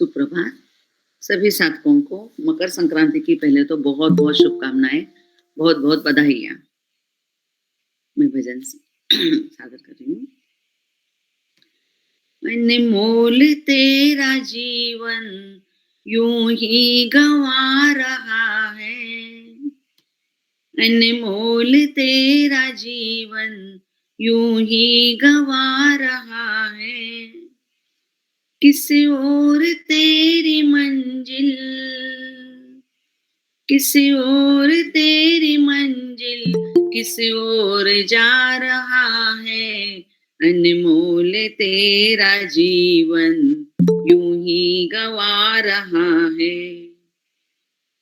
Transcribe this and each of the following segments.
सुप्रभात। सभी साधकों को मकर संक्रांति की पहले तो बहुत-बहुत शुभकामनाएँ, बहुत-बहुत बधाइयाँ। मैं भजन सादर कर रही हूँ। अनमोल तेरा जीवन यूं ही गँवा रहा है। अनमोल तेरा जीवन यूं ही गँवा रहा है। किस ओर तेरी मंजिल, किस ओर तेरी मंजिल, किस ओर जा रहा है। अनमोल तेरा जीवन यूं ही गँवा रहा है।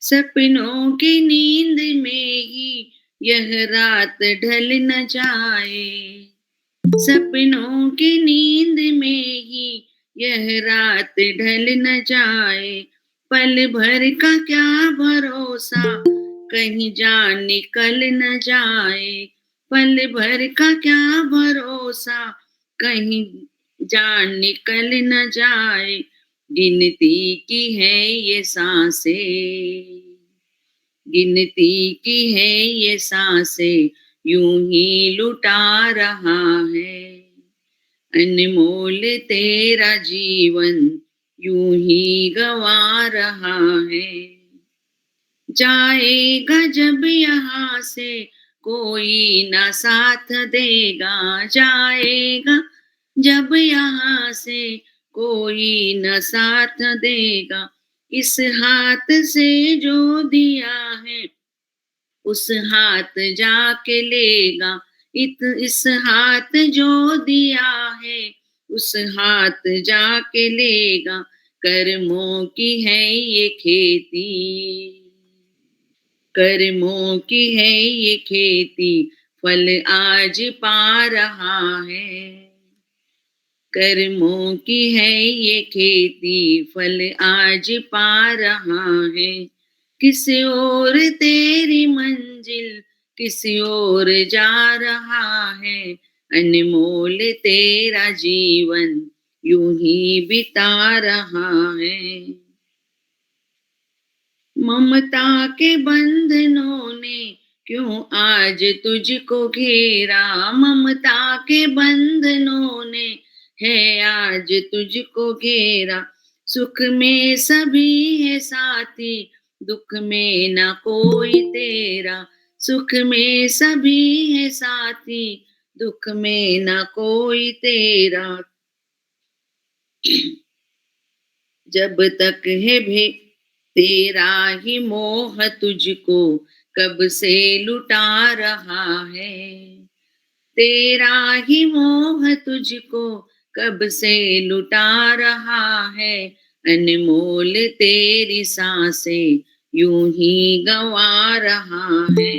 सपनों की नींद में ही यह रात ढल न जाए। सपनों की नींद में ही यह रात ढल न जाए। पल भर का क्या भरोसा, कहीं जान निकल न जाए। पल भर का क्या भरोसा, कहीं जान निकल न जाए। गिनती की है ये सांसें, गिनती की है ये सांसें, यूं ही लुटा रहा है। अनमोल तेरा जीवन यूं ही गँवा रहा है। जाएगा जब यहाँ से कोई ना साथ देगा। जाएगा जब यहाँ से कोई न साथ देगा। इस हाथ से जो दिया है उस हाथ जाके लेगा। इस हाथ जो दिया है उस हाथ जाके लेगा। कर्मों की है ये खेती, कर्मों की है ये खेती, फल आज पा रहा है। कर्मों की है ये खेती, फल आज पा रहा है। किस ओर तेरी मंजिल, किस ओर जा रहा है। अनमोल तेरा जीवन यूं ही बिता रहा है। ममता के बंधनों ने क्यों आज तुझको घेरा। ममता के बंधनों ने है आज तुझको घेरा। सुख में सभी है साथी, दुख में ना कोई तेरा। सुख में सभी है साथी, दुख में ना कोई तेरा। जब तक है तेरा ही मोह तुझको कब से लुटा रहा है। तेरा ही मोह तुझको कब से लुटा रहा है। अनमोल तेरी सांसें यूं ही गंवा रहा है।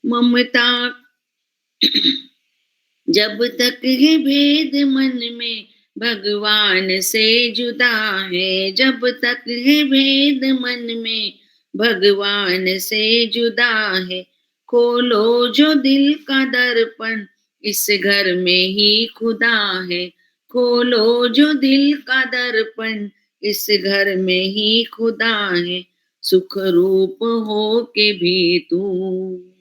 ममता जब तक है भेद मन में भगवान से जुदा है। जब तक है भेद मन में भगवान से जुदा है। खोलो जो दिल का दर्पण, इस घर में ही खुदा है। खोलो जो दिल का दर्पण, इस घर में ही खुदा है। सुख रूप हो के भी तू,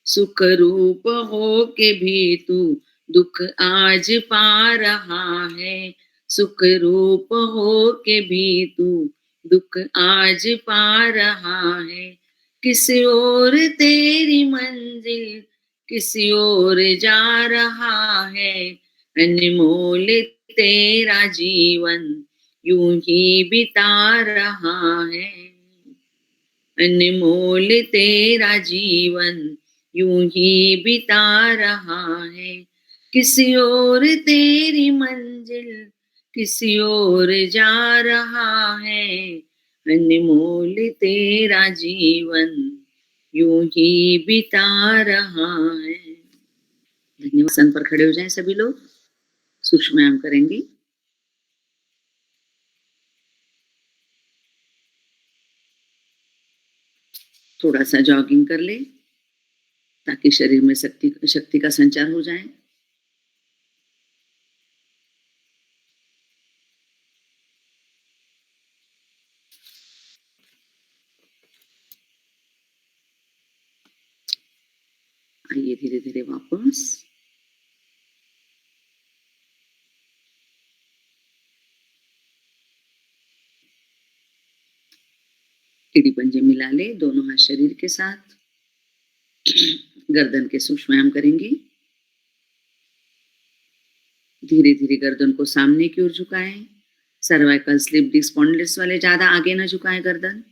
सुख रूप हो के भी तू दुख आज पा रहा है। सुख रूप हो के भी तू दुख आज पा रहा है। किस ओर तेरी मंजिल, किस ओर जा रहा है। अनमोल तेरा जीवन यूं ही बिता रहा है। अनमोल तेरा जीवन यूं ही बिता रहा है। किसी और तेरी मंजिल, किसी और जा रहा है। अनमोल तेरा जीवन यूं ही बिता रहा है। धन्यवाद। आसन पर खड़े हो जाएं सभी लोग। सूक्ष्म व्यायाम करेंगे। थोड़ा सा जॉगिंग कर ले ताकि शरीर में शक्ति का संचार हो जाए। धीरे वापस। टेढ़ी पंजे मिला ले, दोनों हाथ शरीर के साथ। गर्दन के सूक्ष्म व्यायाम करेंगे। धीरे धीरे गर्दन को सामने की ओर झुकाएं। सर्वाइकल स्लिप डिस्क स्पॉन्डिलिस वाले ज्यादा आगे ना झुकाएं गर्दन।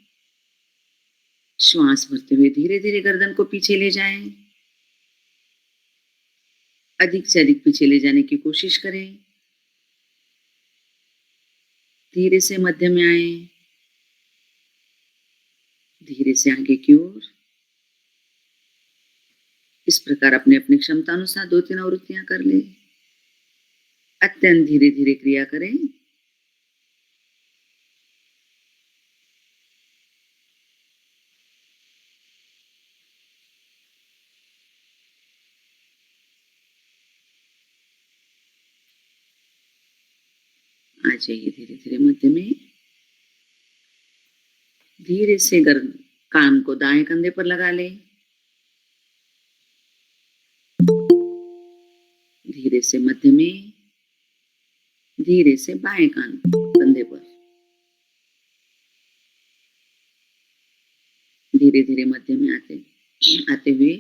श्वास भरते हुए धीरे धीरे गर्दन को पीछे ले जाएं। अधिक से अधिक पीछे ले जाने की कोशिश करें। धीरे से मध्य में आए, धीरे से आगे की ओर। इस प्रकार अपने अपनी क्षमता अनुसार 2-3 आवृत्तियां कर ले। अत्यंत धीरे धीरे क्रिया करें। आ जाइए धीरे धीरे मध्य में। धीरे से कान को दाएं कंधे पर लगा ले। धीरे से मध्य में, धीरे से बाएं कान कंधे पर। धीरे धीरे मध्य में आते हुए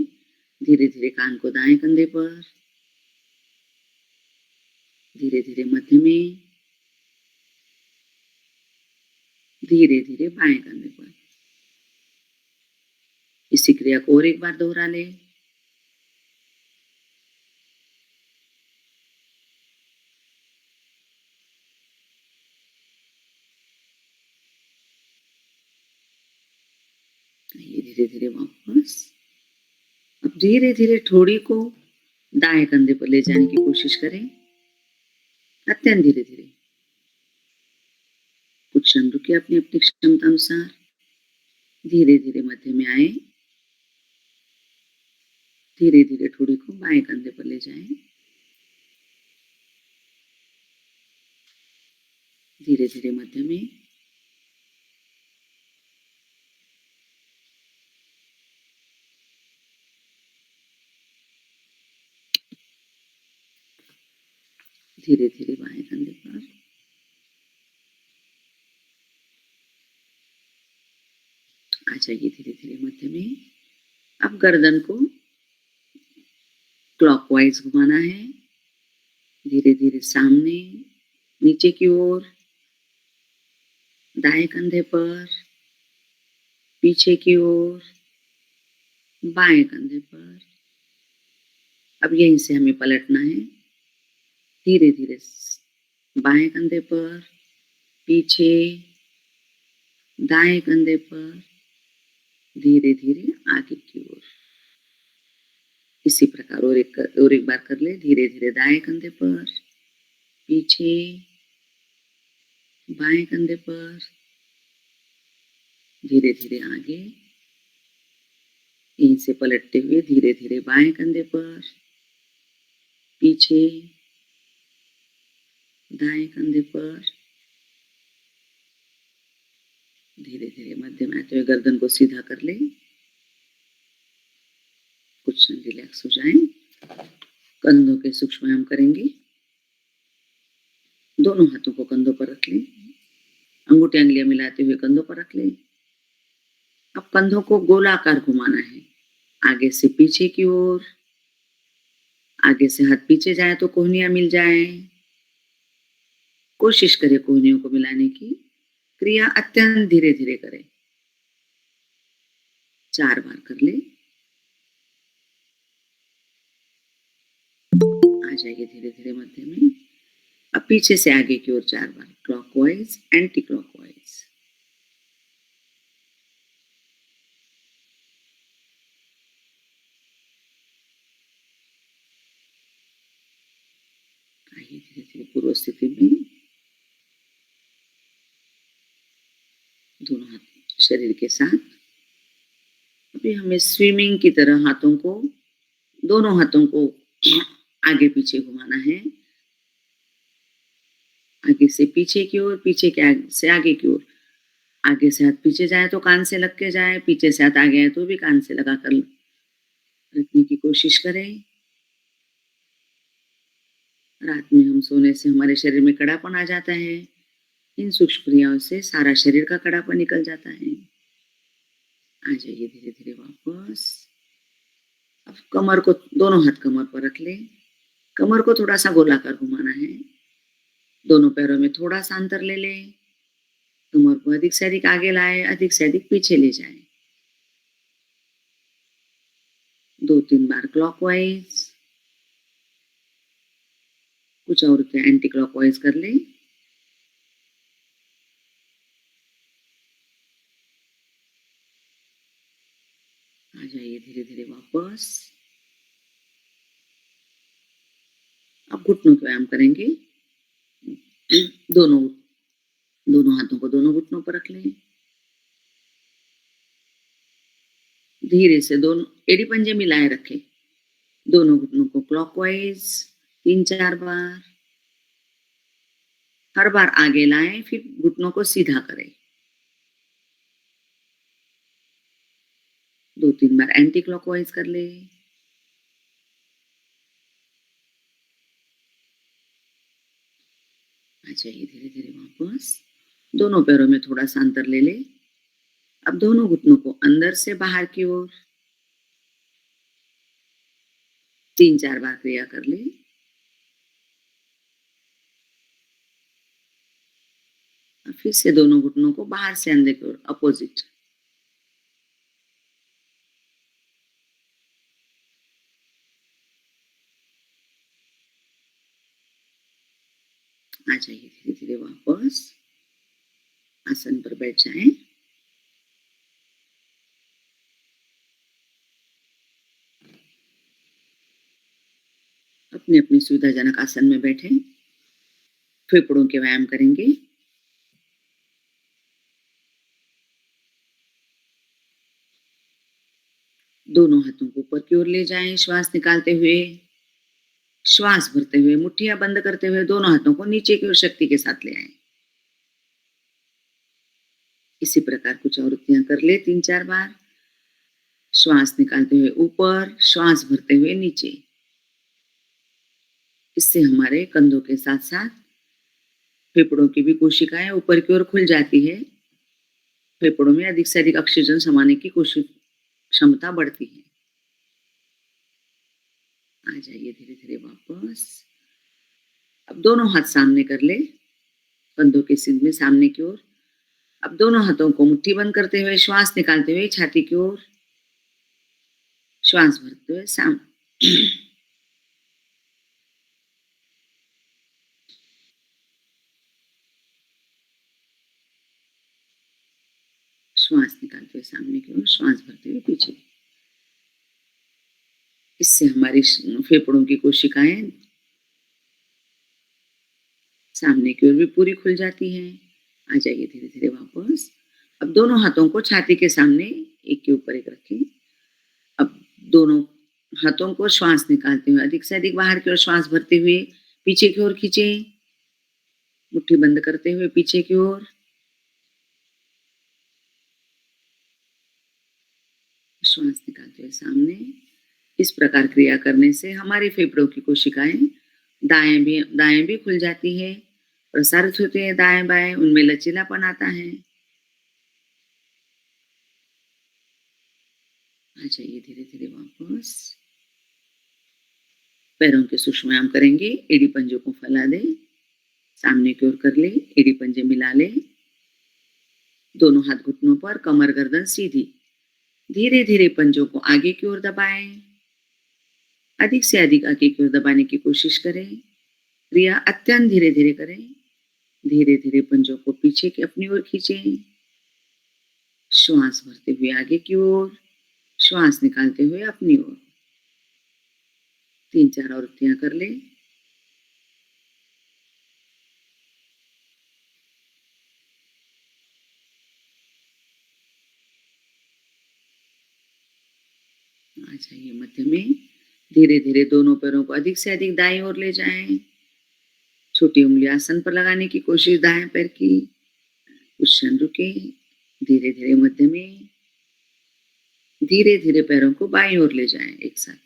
धीरे धीरे कान को दाएं कंधे पर। धीरे धीरे मध्य में, धीरे धीरे बाएं कंधे पर। इसी क्रिया को और एक बार दोहरा ले। धीरे धीरे वापस। अब धीरे धीरे ठोड़ी को दाएं कंधे पर ले जाने की कोशिश करें। अत्यंत धीरे धीरे। कुछ क्षण रुके अपनी अपनी क्षमता अनुसार। धीरे धीरे मध्य में आए। धीरे धीरे ठोड़ी को बाएं कंधे पर ले जाएं। धीरे धीरे मध्य में। धीरे धीरे बाएं कंधे पर। आ जाइए धीरे धीरे मध्य में। अब गर्दन को क्लॉकवाइज घुमाना है। धीरे धीरे सामने, नीचे की ओर, दाएं कंधे पर, पीछे की ओर, बाएं कंधे पर। अब यहीं से हमें पलटना है। धीरे धीरे बाएं कंधे पर, पीछे, दाएं कंधे पर, धीरे धीरे आगे की ओर। इसी प्रकार और एक बार कर ले। धीरे धीरे दाएं कंधे पर, पीछे, बाएं कंधे पर, धीरे धीरे आगे। यहीं से पलटते हुए धीरे धीरे बाएं कंधे पर, पीछे, दाएं कंधे पर, धीरे धीरे मध्य में आते हुए गर्दन को सीधा कर ले। कुछ क्षण रिलैक्स हो जाएं। कंधों के सूक्ष्म व्यायाम करेंगे। दोनों हाथों को कंधों पर रख लें। अंगूठे अंगुलियां मिलाते हुए कंधों पर रख लें। अब कंधों को गोलाकार घुमाना है। आगे से पीछे की ओर। आगे से हाथ पीछे जाए तो कोहनियां मिल जाए। कोशिश करें कोहनियों को मिलाने की। क्रिया अत्यंत धीरे धीरे करें। 4 बार कर ले। आ जाइए धीरे धीरे मध्य में। अब पीछे से आगे की ओर 4 बार, क्लॉकवाइज, एंटी क्लॉकवाइज। आइए धीरे धीरे पूर्व स्थिति में। दोनों हाथ शरीर के साथ। अभी हमें स्विमिंग की तरह दोनों हाथों को आगे पीछे घुमाना है। आगे से पीछे की ओर, पीछे से आगे की ओर। आगे से हाथ पीछे जाए तो कान से लग के जाए, पीछे से हाथ आगे आए तो भी कान से लगा कर रखने की कोशिश करें। रात में हम सोने से हमारे शरीर में कड़ापन आ जाता है। इन सूक्ष्म क्रियाओं से सारा शरीर का कड़ापन निकल जाता है। आ जाइए धीरे-धीरे वापस। अब कमर को दोनों हाथ कमर पर रख लें। कमर को थोड़ा-सा गोलाकार घुमाना है। दोनों पैरों में थोड़ा-सा अंतर ले लें। कमर को अधिक से अधिक आगे लाएँ, अधिक से अधिक पीछे ले जाएँ। 2-3 बार क्लॉकवाइज़, कुछ औरतें एंटी क्लॉकवाइज़ कर लें। आ जाइए धीरे-धीरे वापस। अब घुटनों का व्यायाम करेंगे। दोनों दोनों हाथों को दोनों घुटनों पर रख लें। धीरे से दोनों एड़ी पंजे मिलाए रखें। दोनों घुटनों को क्लॉकवाइज़ 3-4 बार। हर बार आगे लाएँ, फिर घुटनों को सीधा करें। 2-3 बार एंटी क्लॉकवाइज़ कर लें। आ जाइए धीरे-धीरे वापस। दोनों पैरों में थोड़ा-सा अंतर ले लें। अब दोनों घुटनों को अंदर से बाहर की ओर 3-4 बार क्रिया कर लें। फिर से दोनों घुटनों को बाहर से अंदर की ओर अपोज़िट। आ जाइए धीरे-धीरे वापस। आसन पर बैठ जाएँ। अपनी-अपनी सुविधाजनक आसन में बैठें। फेफड़ों के व्यायाम करेंगे। दोनों हाथों को ऊपर की ओर ले जाएँ श्वास निकालते हुए। श्वास भरते हुए, मुट्ठियाँ बंद करते हुए दोनों हाथों को नीचे की ओर शक्ति के साथ ले आएँ। इसी प्रकार कुछ आवृत्तियाँ कर लें 3-4 बार। श्वास निकालते हुए ऊपर, श्वास भरते हुए नीचे। इससे हमारे कंधों के साथ-साथ फेफड़ों की भी कोशिकाएँ ऊपर की ओर खुल जाती है। फेफड़ों में अधिक से अधिक ऑक्सीजन समाने की क्षमता बढ़ती है। आ जाइए धीरे-धीरे वापस। अब दोनों हाथ सामने कर लें, कंधों के सीधे सामने की ओर। अब दोनों हाथों को मुट्ठी बंद करते हुए श्वास निकालते हुए छाती की ओर, श्वास भरते हुए श्वास निकालते हुए सामने की ओर, श्वास भरते हुए पीछे। इससे हमारी फेफड़ों की कोशिकाएँ सामने की ओर भी पूरी खुल जाती हैं। आ जाइए धीरे-धीरे वापस। अब दोनों हाथों को छाती के सामने एक के ऊपर एक रखें। अब दोनों हाथों को श्वास निकालते हुए अधिक से अधिक बाहर की ओर श्वास भरते हुए पीछे की ओर खींचें। मुट्ठी बंद करते हुए पीछे की ओर। श्वास निकालते हुए सामने। इस प्रकार क्रिया करने से हमारी फेफड़ों की कोशिकाएँ दाएँ भी खुल जाती है, प्रसारित होते हैं दाएँ-बाएँ, उनमें लचीलापन आता है। आ जाइए धीरे-धीरे वापस। पैरों के सूक्ष्म व्यायाम करेंगे। एड़ी पंजों को फैला दें, सामने की ओर कर लें, एड़ी पंजे मिला लें। दोनों हाथ घुटनों पर, कमर गर्दन सीधी। धीरे-धीरे पंजों को आगे की ओर दबाएँ। अधिक से अधिक आगे की ओर दबाने की कोशिश करें। क्रिया अत्यंत धीरे-धीरे करें। धीरे-धीरे पंजों को पीछे की अपनी ओर खींचें। श्वास भरते हुए आगे की ओर, श्वास निकालते हुए अपनी ओर। 3-4 आवृत्तियाँ कर लें। आ जाइए मध्य में। धीरे-धीरे दोनों पैरों को अधिक से अधिक दाईं ओर ले जाएँ। छोटी उँगली आसन पर लगाने की कोशिश दाएँ पैर की। कुछ क्षण रुकें। धीरे-धीरे मध्य में। धीरे-धीरे पैरों को बाईं ओर ले जाएँ एक साथ।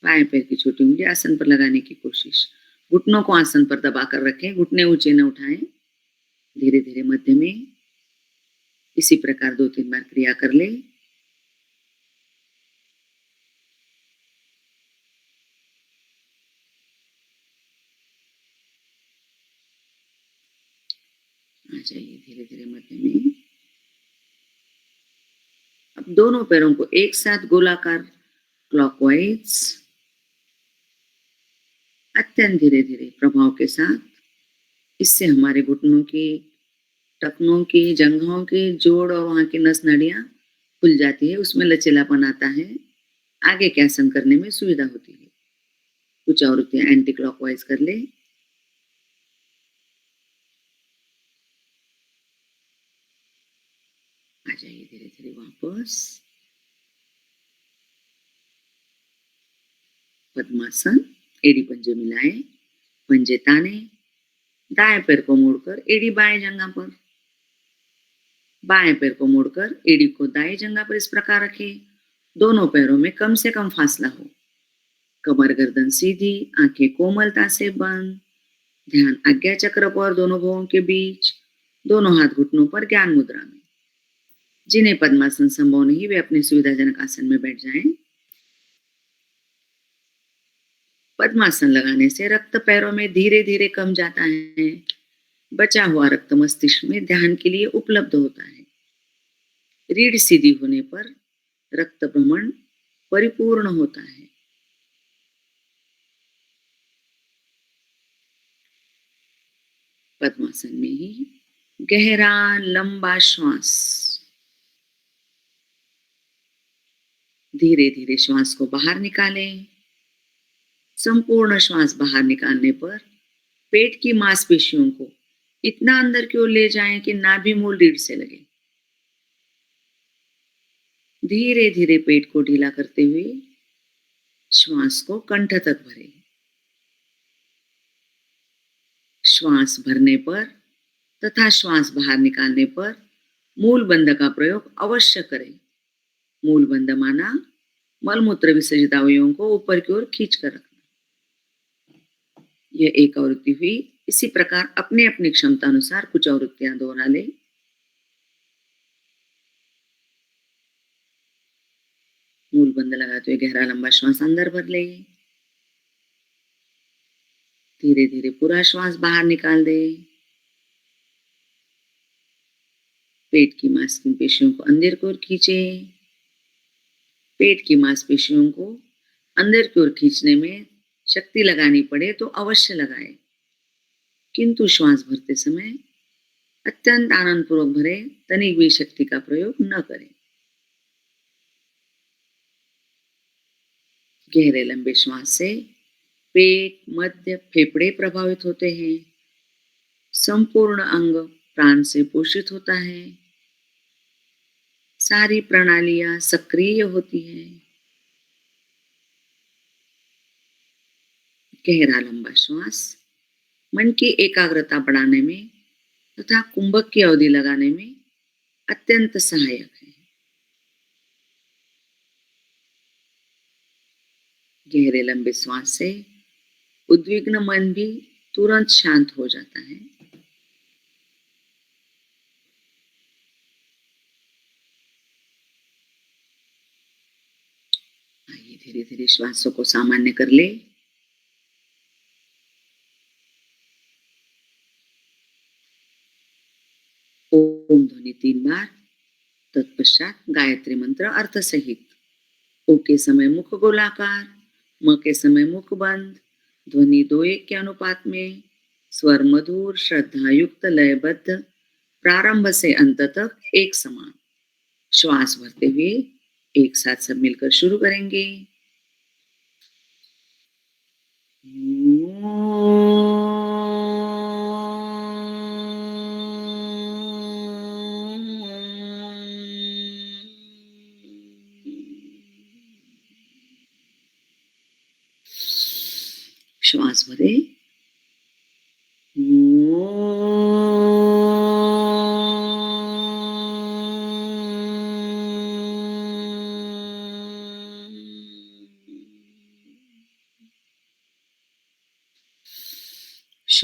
बाएं पैर की छोटी उंगली आसन पर लगाने की कोशिश। घुटनों को आसन पर दबाकर रखें, घुटने ऊंचे न उठाएं। धीरे धीरे मध्य में इसी प्रकार 2-3 बार क्रिया कर ले। आ जाइए धीरे धीरे मध्य में। अब दोनों पैरों को एक साथ गोलाकार क्लॉकवाइज अत्यंत धीरे धीरे प्रभाव के साथ। इससे हमारे घुटनों की, टखनों की, जंघों की जोड़ और वहां की नस नाड़ियां खुल जाती है, उसमें लचीलापन आता है, आगे के आसन करने में सुविधा होती है। कुछ आवृत्तियां एंटी क्लॉकवाइज कर ले। आ जाइए धीरे धीरे वापस। पद्मासन, एड़ी पंजे मिलाए, पंजे ताने, दाएं पैर को मोड़कर एड़ी बाएं जंघा पर, बाएं पैर को मोड़कर एड़ी को दाएं जंघा पर इस प्रकार रखें। दोनों पैरों में कम से कम फासला हो। कमर गर्दन सीधी, आंखें कोमलता से बंद। ध्यान आज्ञा चक्र पर, दोनों भुवों के बीच, दोनों हाथ घुटनों पर ज्ञान मुद्रा में। जिन्हें पद्मासन संभव नहीं वे अपने सुविधाजनक आसन में बैठ जाएं। पद्मासन लगाने से रक्त पैरों में धीरे धीरे कम जाता है। बचा हुआ रक्त मस्तिष्क में ध्यान के लिए उपलब्ध होता है। रीढ़ सीधी होने पर रक्त भ्रमण परिपूर्ण होता है। पद्मासन में ही गहरा लंबा श्वास। धीरे धीरे श्वास को बाहर निकालें। संपूर्ण श्वास बाहर निकालने पर पेट की मांसपेशियों को इतना अंदर की ओर ले जाएं कि नाभि मूल रीढ़ से लगे। धीरे धीरे पेट को ढीला करते हुए श्वास को कंठ तक भरें। श्वास भरने पर तथा श्वास बाहर निकालने पर मूल बंध का प्रयोग अवश्य करें। मूल बंध माना मलमूत्र विसर्जित अवयवों को ऊपर की ओर खींच कर रखना। यह एक आवृत्ति हुई। इसी प्रकार अपने अपनी क्षमता अनुसार कुछ आवृत्तियां दोहरा ले। मूल बंध लगाते हुए गहरा लंबा श्वास अंदर भर ले। धीरे धीरे पूरा श्वास बाहर निकाल दे। पेट की मांसपेशियों को अंदर की ओर खींचे। पेट की मांसपेशियों को अंदर की ओर खींचने में शक्ति लगानी पड़े तो अवश्य लगाए, किंतु श्वास भरते समय अत्यंत आनंद पूर्वक भरे, तनिक भी शक्ति का प्रयोग न करें। गहरे लंबे श्वास से पेट, मध्य, फेफड़े प्रभावित होते हैं। संपूर्ण अंग प्राण से पोषित होता है। सारी प्रणालियां सक्रिय होती हैं। गहरा लंबा श्वास मन की एकाग्रता बढ़ाने में तथा कुंभक की अवधि लगाने में अत्यंत सहायक है। गहरे लंबे श्वास से उद्विग्न मन भी तुरंत शांत हो जाता है। आइए धीरे धीरे श्वासों को सामान्य कर ले। ओम ध्वनि 3 बार, तत्पश्चात गायत्री मंत्र अर्थ सहित। ओ के समय मुख गोलाकार, म के समय मुख बंद, ध्वनि 2:1 के अनुपात में, स्वर मधुर, श्रद्धा युक्त, लयबद्ध, प्रारंभ से अंत तक एक समान। श्वास भरते हुए एक साथ सब मिलकर शुरू करेंगे। श्वास भरे।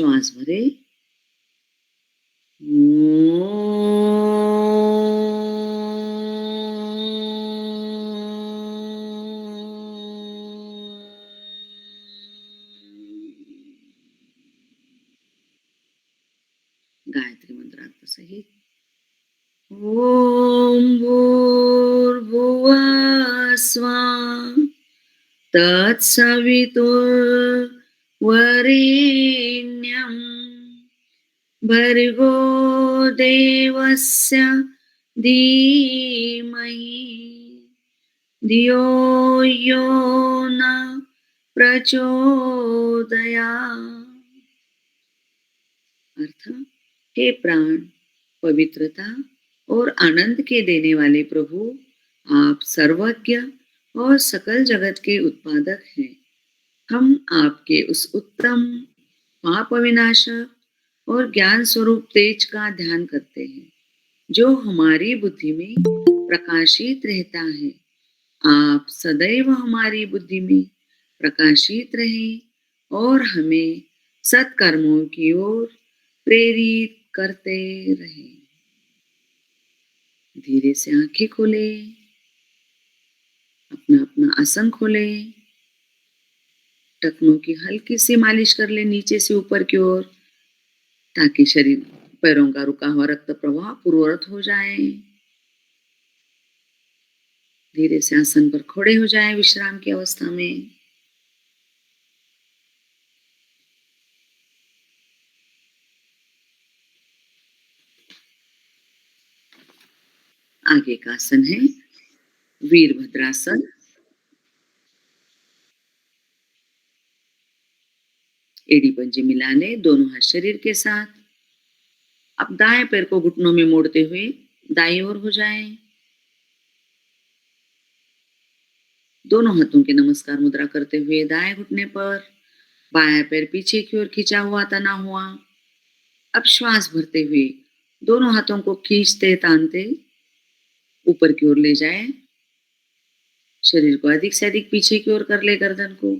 श्वास भरे। गायत्री मंत्रार्थ सहित ॐ भूर्भुवः स्वः तत्सवितुर्वरेण्यं भर्गो देवस्य धीमहि धियो यो न प्रचोदयात्। अर्थ, हे प्राण, पवित्रता और आनंद के देने वाले प्रभु, आप सर्वज्ञ और सकल जगत के उत्पादक हैं। हम आपके उस उत्तम पाप विनाशक और ज्ञान स्वरूप तेज का ध्यान करते हैं जो हमारी बुद्धि में प्रकाशित रहता है। आप सदैव हमारी बुद्धि में प्रकाशित रहें और हमें सत्कर्मों की ओर प्रेरित करते रहें। धीरे से आंखें खोले, अपना अपना आसन खोले, टखनों की हल्की सी मालिश कर ले नीचे से ऊपर की ओर, ताकि शरीर पैरों का रुका हुआ रक्त प्रवाह पूर्ववत हो जाए। धीरे से आसन पर खड़े हो जाए विश्राम की अवस्था में। आगे का आसन है वीरभद्रासन। एड़ी पंजे मिला ले दोनों हाथ शरीर के साथ। अब दाएं पैर को घुटनों में मोड़ते हुए दाईं ओर हो जाएं। दोनों हाथों की नमस्कार मुद्रा करते हुए दाएं घुटने पर, बायां पैर पीछे की ओर खींचा हुआ तना हुआ। अब श्वास भरते हुए दोनों हाथों को खींचते तानते ऊपर की ओर ले जाए। शरीर को अधिक से अधिक पीछे की ओर कर ले गर्दन को।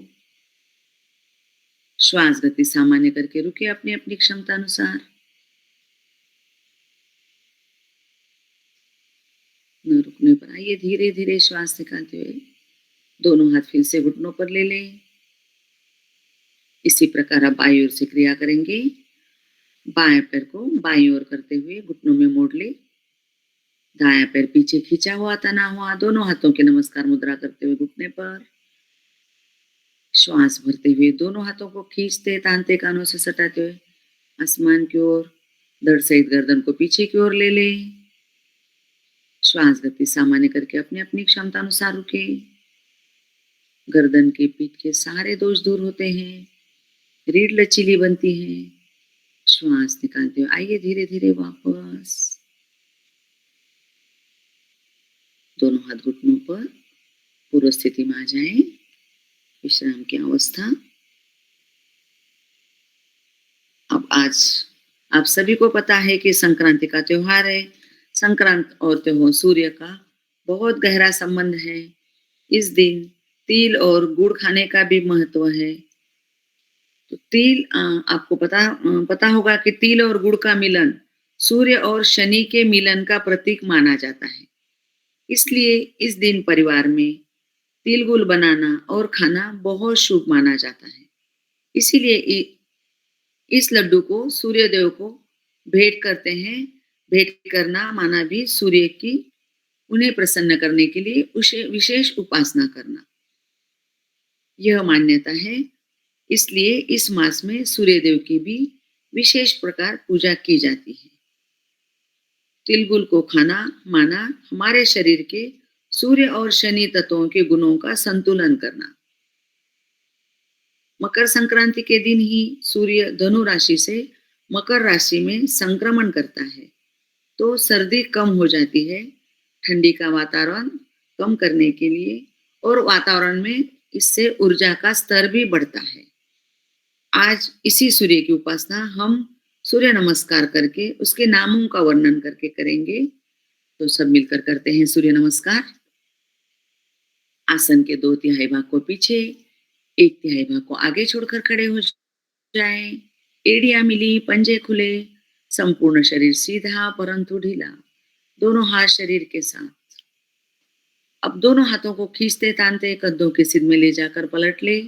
श्वास गति सामान्य करके रुके अपनी अपनी क्षमता अनुसार। न रुकने पर आइए धीरे धीरे श्वास निकालते हुए दोनों हाथ फिर से घुटनों पर ले लें। इसी प्रकार आप बाईं ओर से क्रिया करेंगे। बाएं पैर को बाईं ओर करते हुए घुटनों में मोड़ ले। दायां पैर पीछे खींचा हुआ तना हुआ, दोनों हाथों की नमस्कार मुद्रा करते हुए घुटने पर। श्वास भरते हुए दोनों हाथों को खींचते तानते कानों से सटाते हुए आसमान की ओर, धड़ सहित गर्दन को पीछे की ओर ले ले। श्वास गति सामान्य करके अपनी अपनी क्षमता अनुसार रुके। गर्दन के पीठ के सारे दोष दूर होते हैं, रीढ़ लचीली बनती है। श्वास निकालते हुए आइए धीरे धीरे वापस। दोनों हाथ घुटनों पर पूर्व स्थिति में आ जाएं। विश्राम की अवस्था। अब आज आप सभी को पता है कि संक्रांति का त्योहार है। संक्रांत और त्योहार सूर्य का बहुत गहरा संबंध है। इस दिन तिल और गुड़ खाने का भी महत्व है। तो तिल, आपको पता होगा कि तिल और गुड़ का मिलन सूर्य और शनि के मिलन का प्रतीक माना जाता है। इसलिए इस दिन परिवार में तिल गुड़ बनाना और खाना बहुत शुभ माना जाता है। इसीलिए इस लड्डू को सूर्य देव को भेंट करते हैं। भेंट करना माना भी सूर्य की उन्हें प्रसन्न करने के लिए उसे विशेष उपासना करना, यह मान्यता है। इसलिए इस मास में सूर्य देव की भी विशेष प्रकार पूजा की जाती है। तिलगुल को खाना माना हमारे शरीर के सूर्य और शनि तत्वों के गुणों का संतुलन करना। मकर संक्रांति के दिन ही सूर्य धनु राशि से मकर राशि में संक्रमण करता है, तो सर्दी कम हो जाती है। ठंडी का वातावरण कम करने के लिए और वातावरण में इससे ऊर्जा का स्तर भी बढ़ता है। आज इसी सूर्य की उपासना हम सूर्य नमस्कार करके उसके नामों का वर्णन करके करेंगे। तो सब मिलकर करते हैं सूर्य नमस्कार। आसन के 2/3 भाग को पीछे, 1/3 भाग को आगे छोड़कर खड़े हो जाएं। एड़ियां मिली, पंजे खुले, संपूर्ण शरीर सीधा परंतु ढीला, दोनों हाथ शरीर के साथ। अब दोनों हाथों को खींचते तानते कंधों के सिर में ले जाकर पलट ले,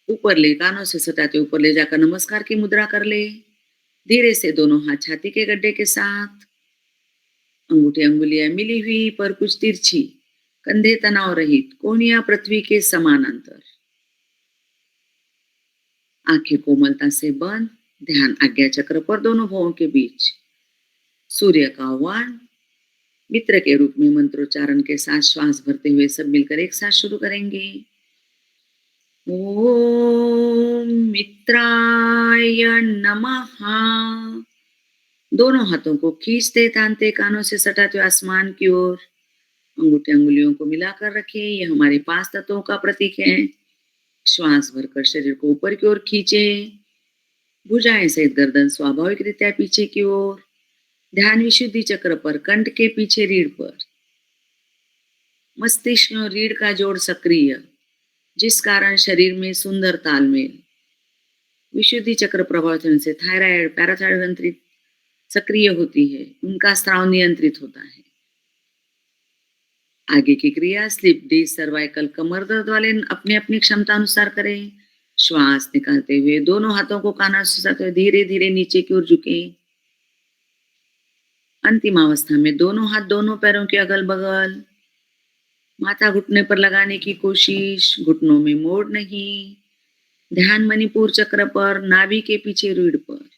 ऊपर ले कानों से सटाते ऊपर ले जाकर नमस्कार की मुद्रा कर ले। धीरे से दोनों हाथ छाती के गड्ढे के साथ, अंगूठी अंगुलियां मिली हुई पर कुछ तिरछी, कंधे तनाव रहित, कोहनियां पृथ्वी के समानांतर, आंखें कोमलता से बंद, ध्यान आज्ञा चक्र पर दोनों भवों के बीच। सूर्य का आह्वान मित्र के रूप में मंत्रोच्चारण के साथ श्वास भरते हुए सब मिलकर एक साथ शुरू करेंगे। ओम मित्राय नमः। दोनों हाथों को खींचते तानते कानों से सटाते हुए आसमान की ओर, अंगूठे अंगुलियों को मिलाकर रखें। यह हमारे 5 तत्वों का प्रतीक है। श्वास भरकर शरीर को ऊपर की ओर खींचे, भुजाएं सहित गर्दन स्वाभाविक रीत्या पीछे की ओर, ध्यान विशुद्धि चक्र पर, कंठ के पीछे रीढ़ पर, मस्तिष्क और रीढ़ का जोड़ सक्रिय, जिस कारण शरीर में सुंदर तालमेल। विशुद्धि चक्र प्रभावित होने से थायराइड पैराथायराइड ग्रंथि सक्रिय होती है, उनका स्राव नियंत्रित होता है। आगे की क्रिया स्लिप डिस्क सर्वाइकल कमर दर्द वाले अपनी अपनी क्षमता अनुसार करें। श्वास निकालते हुए दोनों हाथों को कानों से सटाते हुए धीरे धीरे नीचे की ओर झुके। अंतिम अवस्था में दोनों हाथ दोनों पैरों के अगल बगल, माथा घुटने पर लगाने की कोशिश, घुटनों में मोड़ नहीं। ध्यान मणिपुर चक्र पर, नाभि के पीछे रीढ़ पर।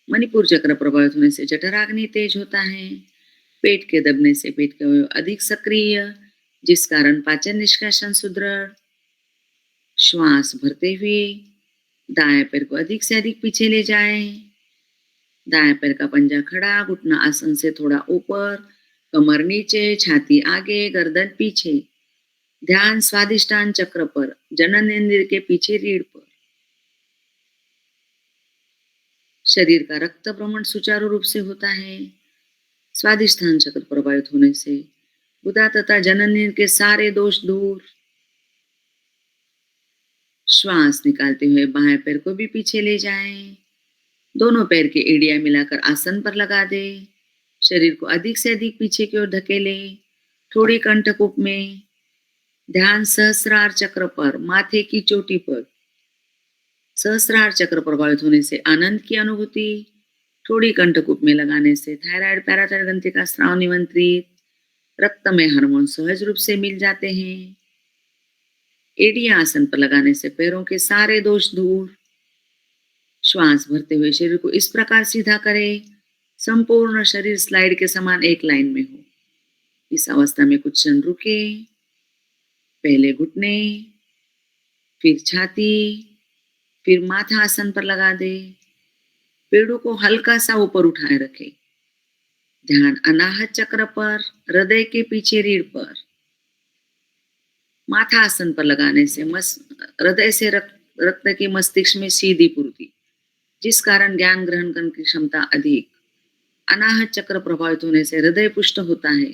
मणिपुर चक्र प्रभावित होने से जठराग्नि तेज होता है, पेट के दबने से पेट के अवयव अधिक सक्रिय, जिस कारण पाचन निष्कासन सुदृढ़। श्वास भरते हुए दाएं पैर को अधिक से अधिक पीछे ले जाएं। दाएं पैर का पंजा खड़ा, घुटना आसन से थोड़ा ऊपर, कमर नीचे, छाती आगे, गर्दन पीछे। ध्यान स्वादिष्टान चक्र पर, जननेंद्रिय के पीछे रीढ़ पर। शरीर का रक्त भ्रमण सुचारू रूप से होता है। स्वादिष्ठान चक्र प्रभावित होने से गुदा तथा जननेंद्रिय के सारे दोष दूर। श्वास निकालते हुए बाएं पैर को भी पीछे ले जाएं। दोनों पैर के एड़ियां मिलाकर आसन पर लगा दे। शरीर को अधिक से अधिक पीछे की ओर धकेले, थोड़ी कंठकूप में। ध्यान सहस्रार चक्र पर, माथे की चोटी पर। सहस्रार चक्र प्रभावित होने से आनंद की अनुभूति, थोड़ी कंठकूप में लगाने से थायराइड पैराथायराइड ग्रंथि का स्राव नियंत्रित, रक्त में हार्मोन सहज रूप से मिल जाते हैं। एड़ियां आसन पर लगाने से पैरों के सारे दोष दूर। श्वास भरते हुए शरीर को इस प्रकार सीधा करें, संपूर्ण शरीर स्लाइड के समान एक लाइन में हो। इस अवस्था में कुछ क्षण रुके, पहले घुटने, फिर छाती, फिर माथा आसन पर लगा दे। पेड़ों को हल्का सा ऊपर उठाए रखे। ध्यान अनाहत चक्र पर, हृदय के पीछे रीढ़ पर। माथा आसन पर लगाने से हृदय से रक्त की मस्तिष्क में सीधी पूर्ति, जिस कारण ज्ञान ग्रहण करने की क्षमता अधिक। अनाहत चक्र प्रभावित होने से हृदय पुष्ट होता है।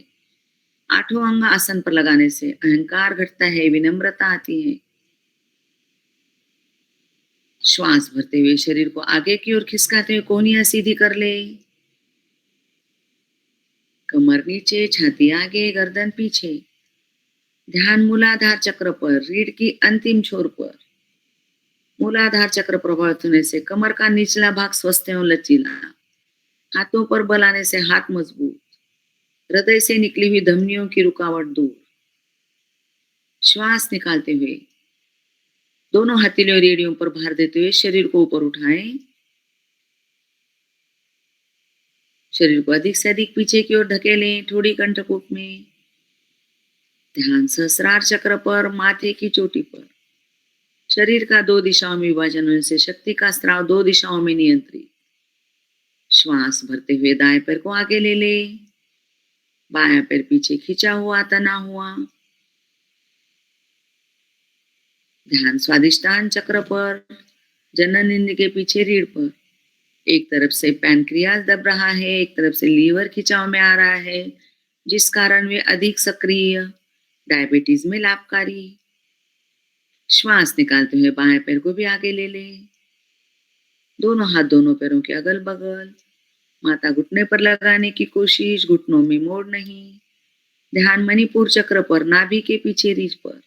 आठों अंग आसन पर लगाने से अहंकार घटता है, विनम्रता आती है। श्वास भरते हुए शरीर को आगे की ओर खिसकाते हुए कोहनियां सीधी कर ले। कमर नीचे, छाती आगे, गर्दन पीछे। ध्यान मूलाधार चक्र पर, रीढ़ की अंतिम छोर पर। मूलाधार चक्र प्रभावित होने से कमर का निचला भाग स्वस्थ एवं लचीला, हाथों पर बल आने से हाथ मजबूत, हृदय से निकली हुई धमनियों की रुकावट दूर। श्वास निकालते हुए दोनों हथेलियों और एड़ियों पर भार देते हुए शरीर को ऊपर उठाएं। शरीर को अधिक से अधिक पीछे की ओर धकेलें, थोड़ी कंठकूप में। ध्यान सहस्रार चक्र पर, माथे की चोटी पर। शरीर का 2 दिशाओं में विभाजन होने से शक्ति का स्राव 2 दिशाओं में नियंत्रित। श्वास भरते हुए दाएं पैर को आगे ले ले, बायां पैर पीछे खींचा हुआ, तना हुआ। ध्यान स्वादिष्टान चक्र पर, जननेंद्रिय के पीछे रीढ़ पर। एक तरफ से पैनक्रियाज दब रहा है, एक तरफ से लीवर खिंचाव में आ रहा है, जिस कारण वे अधिक सक्रिय, डायबिटीज में लाभकारी। श्वास निकालते हुए बाएं पैर को भी आगे ले लें। दोनों हाथ दोनों पैरों के अगल बगल, माथा घुटने पर लगाने की कोशिश, घुटनों में मोड़ नहीं। ध्यान मणिपुर चक्र पर, नाभि के पीछे रीढ़ पर।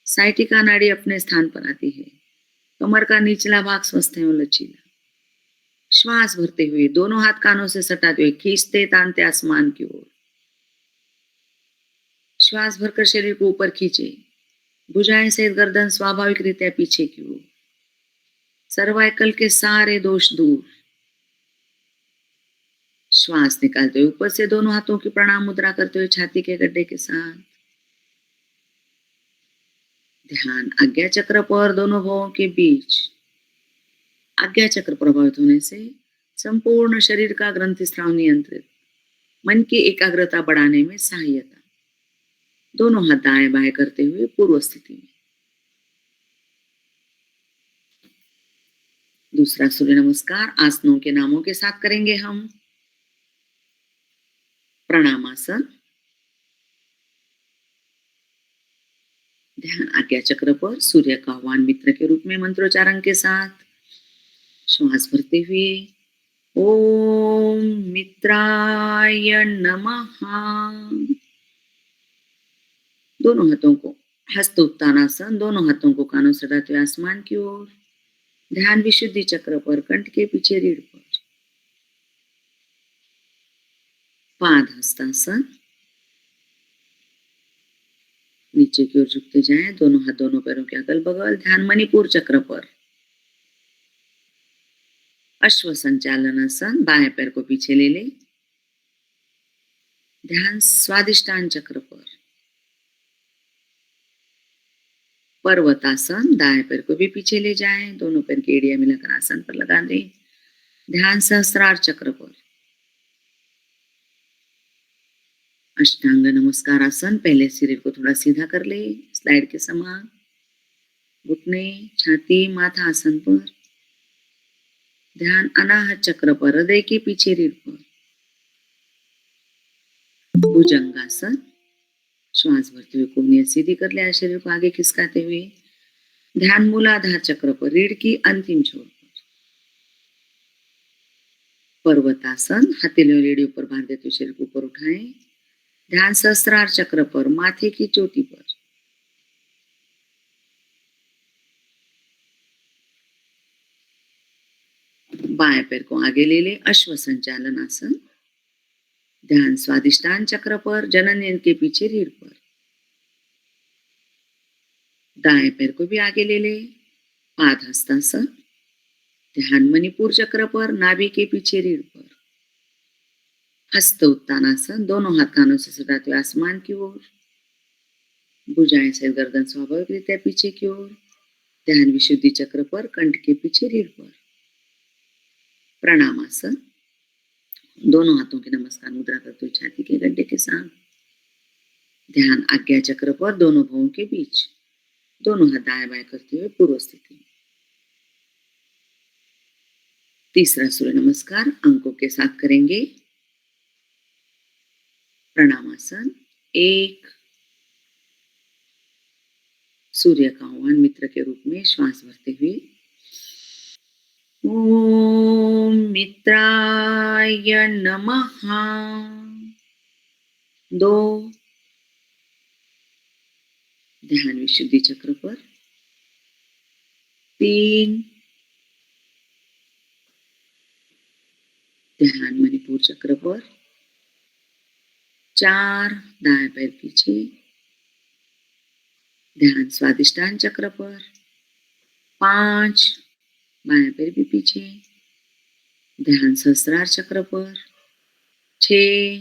साइटिका नाड़ी अपने स्थान पर आती है। कमर का निचला भाग स्वस्थ है और लचीला। श्वास भरते हुए दोनों हाथ कानों से सटाते हुए खींचते तानते आसमान की ओर। श्वास भरकर शरीर को ऊपर खींचे। भुजाएं सहित गर्दन स्वाभाविक रीत्या पीछे की ओर। सर्वाइकल के सारे दोष दूर। श्वास निकालते हुए ऊपर से दोनों हाथों की प्रणाम मुद्रा करते हुए छाती के गड्ढे के साथ। ध्यान आज्ञा चक्र पर, दोनों भवों के बीच। आज्ञा चक्र प्रभावित होने से संपूर्ण शरीर का ग्रंथि स्राव नियंत्रित, मन की एकाग्रता बढ़ाने में सहायता। दोनों हाथ दाएं बाएं करते हुए पूर्व स्थिति में। दूसरा सूर्य नमस्कार आसनों के नामों के साथ करेंगे हम। प्रणामासन। ध्यान आज्ञा चक्र पर, सूर्य का आह्वान मित्र के रूप में मंत्रोच्चारण के साथ। श्वास भरते हुए ओम मित्राय नमः। दोनों हाथों को हस्त उत्तानासन, दोनों हाथों को कानों से सटाते हुए आसमान की ओर। ध्यान विशुद्धि चक्र पर, कंठ के पीछे रीढ़ पर। पाद हस्तासन। नीचे की ओर झुकते जाएं, दोनों हाथ दोनों पैरों के अगल बगल। ध्यान मणिपुर चक्र पर। अश्व संचालनासन, बाएं पैर को पीछे ले ले। ध्यान स्वादिष्टान चक्र पर। पर्वतासन, दाएं पैर को भी पीछे ले जाएं, दोनों पैर की एड़ियां मिलाकर आसन पर लगा दें। ध्यान सहस्त्रार चक्र पर। अष्टांग नमस्कार आसन, पहले शरीर को थोड़ा सीधा कर ले, स्लाइड के समान। घुटने, छाती, माथा आसन पर। ध्यान अनाहत चक्र पर, हृदय के पीछे रीढ़ पर। भुजंगासन। श्वास भरते हुए कोहनी सीधी कर लिया, शरीर को आगे खिसकाते हुए। ध्यान मूलाधार चक्र पर, रीढ़ की अंतिम छोर पर। पर्वतासन, हथेलियों रीढ़ पर बांध देते हुए शरीर को ऊपर उठाएं। ध्यान सहस्त्रार चक्र पर, माथे की चोटी पर। बाएं पैर को आगे ले ले, अश्व संचालन आसन। ध्यान स्वादिष्टान चक्र पर, जनन के पीछे रीढ़ पर। दाएं पैर को भी आगे ले ले, पाद हस्तासन। ध्यान मणिपुर चक्र पर, नाभि के पीछे रीढ़ पर। हस्त उत्तानासन, दोनों हाथ कानों से सटाते हुए आसमान की ओर। भुजाएं से गर्दन स्वाभाविक रीत्या पीछे की ओर। ध्यान विशुद्धि चक्र पर, कंठ के पीछे रीढ़ पर। प्रणामासन। दोनों हाथों की नमस्कार मुद्रा करते हुए छाती के गड्ढे के साथ। ध्यान आज्ञा चक्र पर, दोनों भवों के बीच। दोनों हाथ दाएं बाएं करते हुए पूर्व स्थिति। तीसरा सूर्य नमस्कार अंकों के साथ करेंगे। प्रणामासन। 1, सूर्य का आह्वान मित्र के रूप में श्वास भरते हुए ओम मित्राय नमः। 2, ध्यान विशुद्धि चक्र पर। 3, ध्यान मणिपुर चक्र पर। 4, दाएं पैर पीछे। ध्यान स्वादिष्टान चक्र पर। 5, बाएं पैर भी पीछे। ध्यान सहस्त्रार चक्र पर। 6,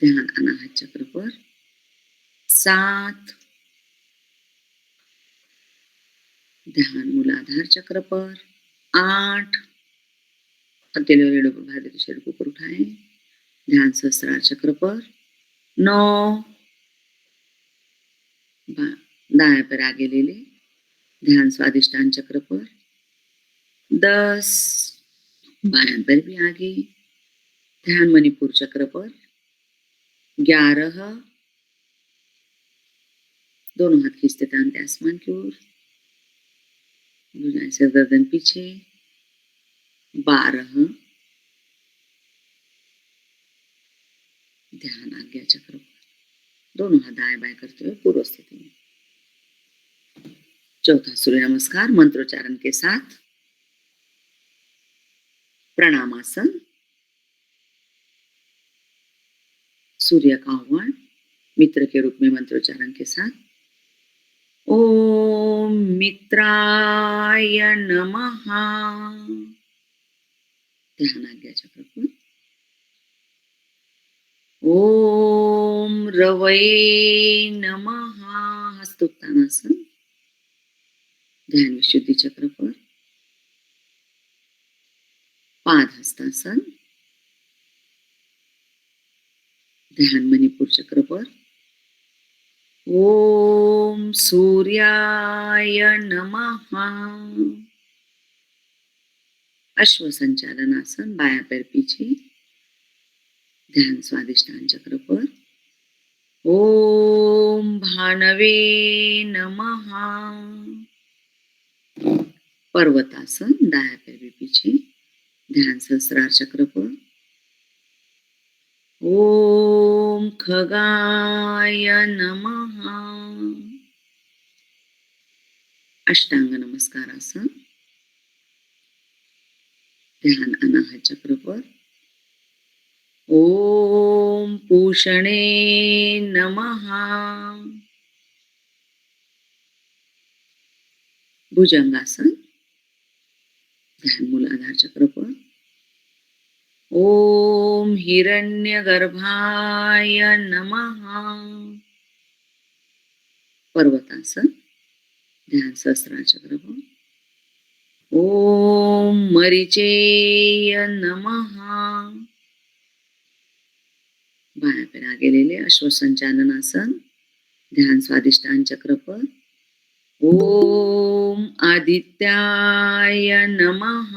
ध्यान अनाहत चक्र पर। 7, ध्यान मूलाधार चक्र पर। 8, हथेलियों रीढ़ों पर भार देकर शरीर को ऊपर उठाएं। ध्यान सहस्त्रार चक्र पर। 9, दाएं पर आगे ले ले। ध्यान स्वादिष्टान चक्र पर। 10, बाएं पर भी आगे। ध्यान मणिपुर चक्र पर 11, दोनों हाथ खींचते तानते आसमान की ओर, भुजाएं से गर्दन पीछे, 12, ध्यान आज्ञा चक्र पर, दोनों हाथ दाएं बाएं करते हुए पूर्व स्थिति में। चौथा सूर्य नमस्कार मंत्रोच्चारण के साथ, प्रणामासन, सूर्य का आह्वान मित्र के रूप में मंत्रोच्चारण के साथ, ओम मित्राय नमः, ध्यान आज्ञा चक्र पर, ओम रवये नमः, हस्तोत्तानासन, ध्यान विशुद्धि चक्र पर, पाद हस्तासन, ध्यान मणिपुर चक्र पर, ओम सूर्याय नमः, अश्व संचालन आसन, बायां पैर पीछे, ध्यान स्वादिष्टान चक्र पर, ओम भानवे नमः, पर्वतासन, दाया पैर भी पीछे, ध्यान सहस्रार चक्र पर, ओम खगाय नमः, अष्टांग नमस्कार आसन, ध्यान अनाहत चक्र पर, ओम पूषणे नमः, भुजंगासन, ध्यान मूलाधार चक्र पर, ओम हिरण्यगर्भाय नमः, पर्वतासन, ध्यान सहस्रार चक्र पर, ओम मरीचेय नमः, बायां पैर आगे ले ले, अश्व संचालन आसन, ध्यान स्वादिष्टान चक्र पर, ओम आदित्याय नमः,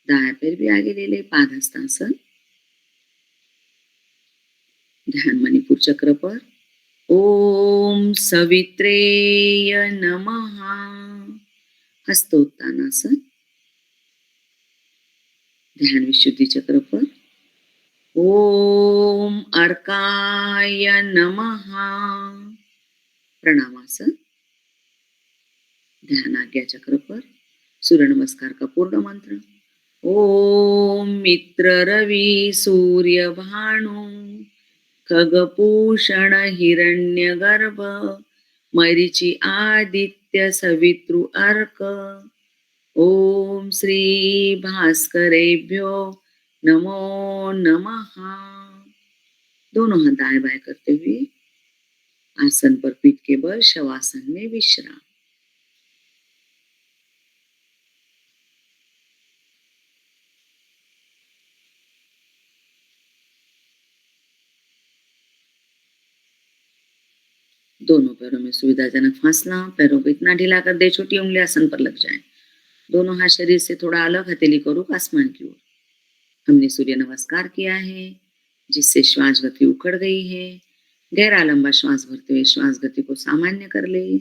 दाया पैर भी आगे ले ले, पाद हस्तासन, ध्यान मणिपुर चक्र पर, ओम सवित्रेय नमः, हस्तोत्तानासन, ध्यान विशुद्धि चक्र पर, ओम अर्काय नमः, प्रणामासन, ध्यान आज्ञा चक्र पर, सूर्य नमस्कार का पूर्ण मंत्र, ओम मित्र रवि सूर्य भानु खगपूषण हिरण्यगर्भ मरीचि आदित्य सवितृ अर्क, ओम श्री भास्करेभ्यो नमो नमः, दोनों हाथ दाएं बाएं करते हुए आसन पर पीठ के बल शवासन में विश्राम। दोनों पैरों में सुविधाजनक फासला, पैरों को इतना ढीला कर दे छोटी उंगली आसन पर लग जाए, दोनों हाथ शरीर से थोड़ा अलग, हथेली को रुख आसमान की ओर। हमने सूर्य नमस्कार किया है जिससे श्वास गति उखड़ गई है। गहरा लंबा श्वास भरते हुए श्वास गति को सामान्य कर ले।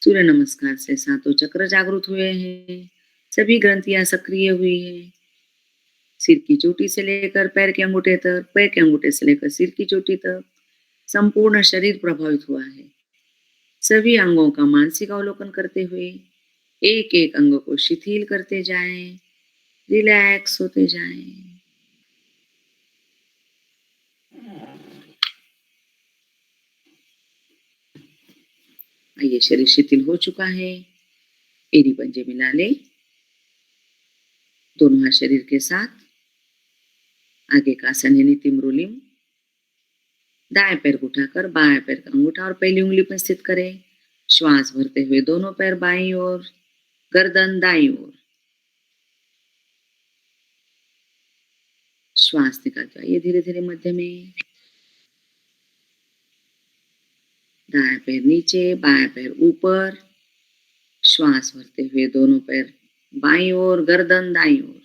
सूर्य नमस्कार से सातों चक्र जागृत हुए हैं, सभी ग्रंथियां सक्रिय हुई है। सिर की चोटी से लेकर पैर के अंगूठे तक, पैर के अंगूठे से लेकर सिर की चोटी तक संपूर्ण शरीर प्रभावित हुआ है। सभी अंगों का मानसिक अवलोकन करते हुए एक एक अंग को शिथिल करते जाएं, रिलैक्स होते जाएं। आइए, शरीर शिथिल हो चुका है, एड़ी पंजे मिला ले, दोनों हाथ शरीर के साथ, आगे का आसन है नीति मृलिम। दाएं पैर को उठाकर बाएं पैर का अंगूठा और पहली उंगली पर स्थित करें। श्वास भरते हुए दोनों पैर बाईं ओर, गर्दन दाईं ओर। श्वास निकालते आइए धीरे धीरे मध्य में। दाएं पैर नीचे, बाएं पैर ऊपर। श्वास भरते हुए दोनों पैर बाईं ओर, गर्दन दाईं ओर।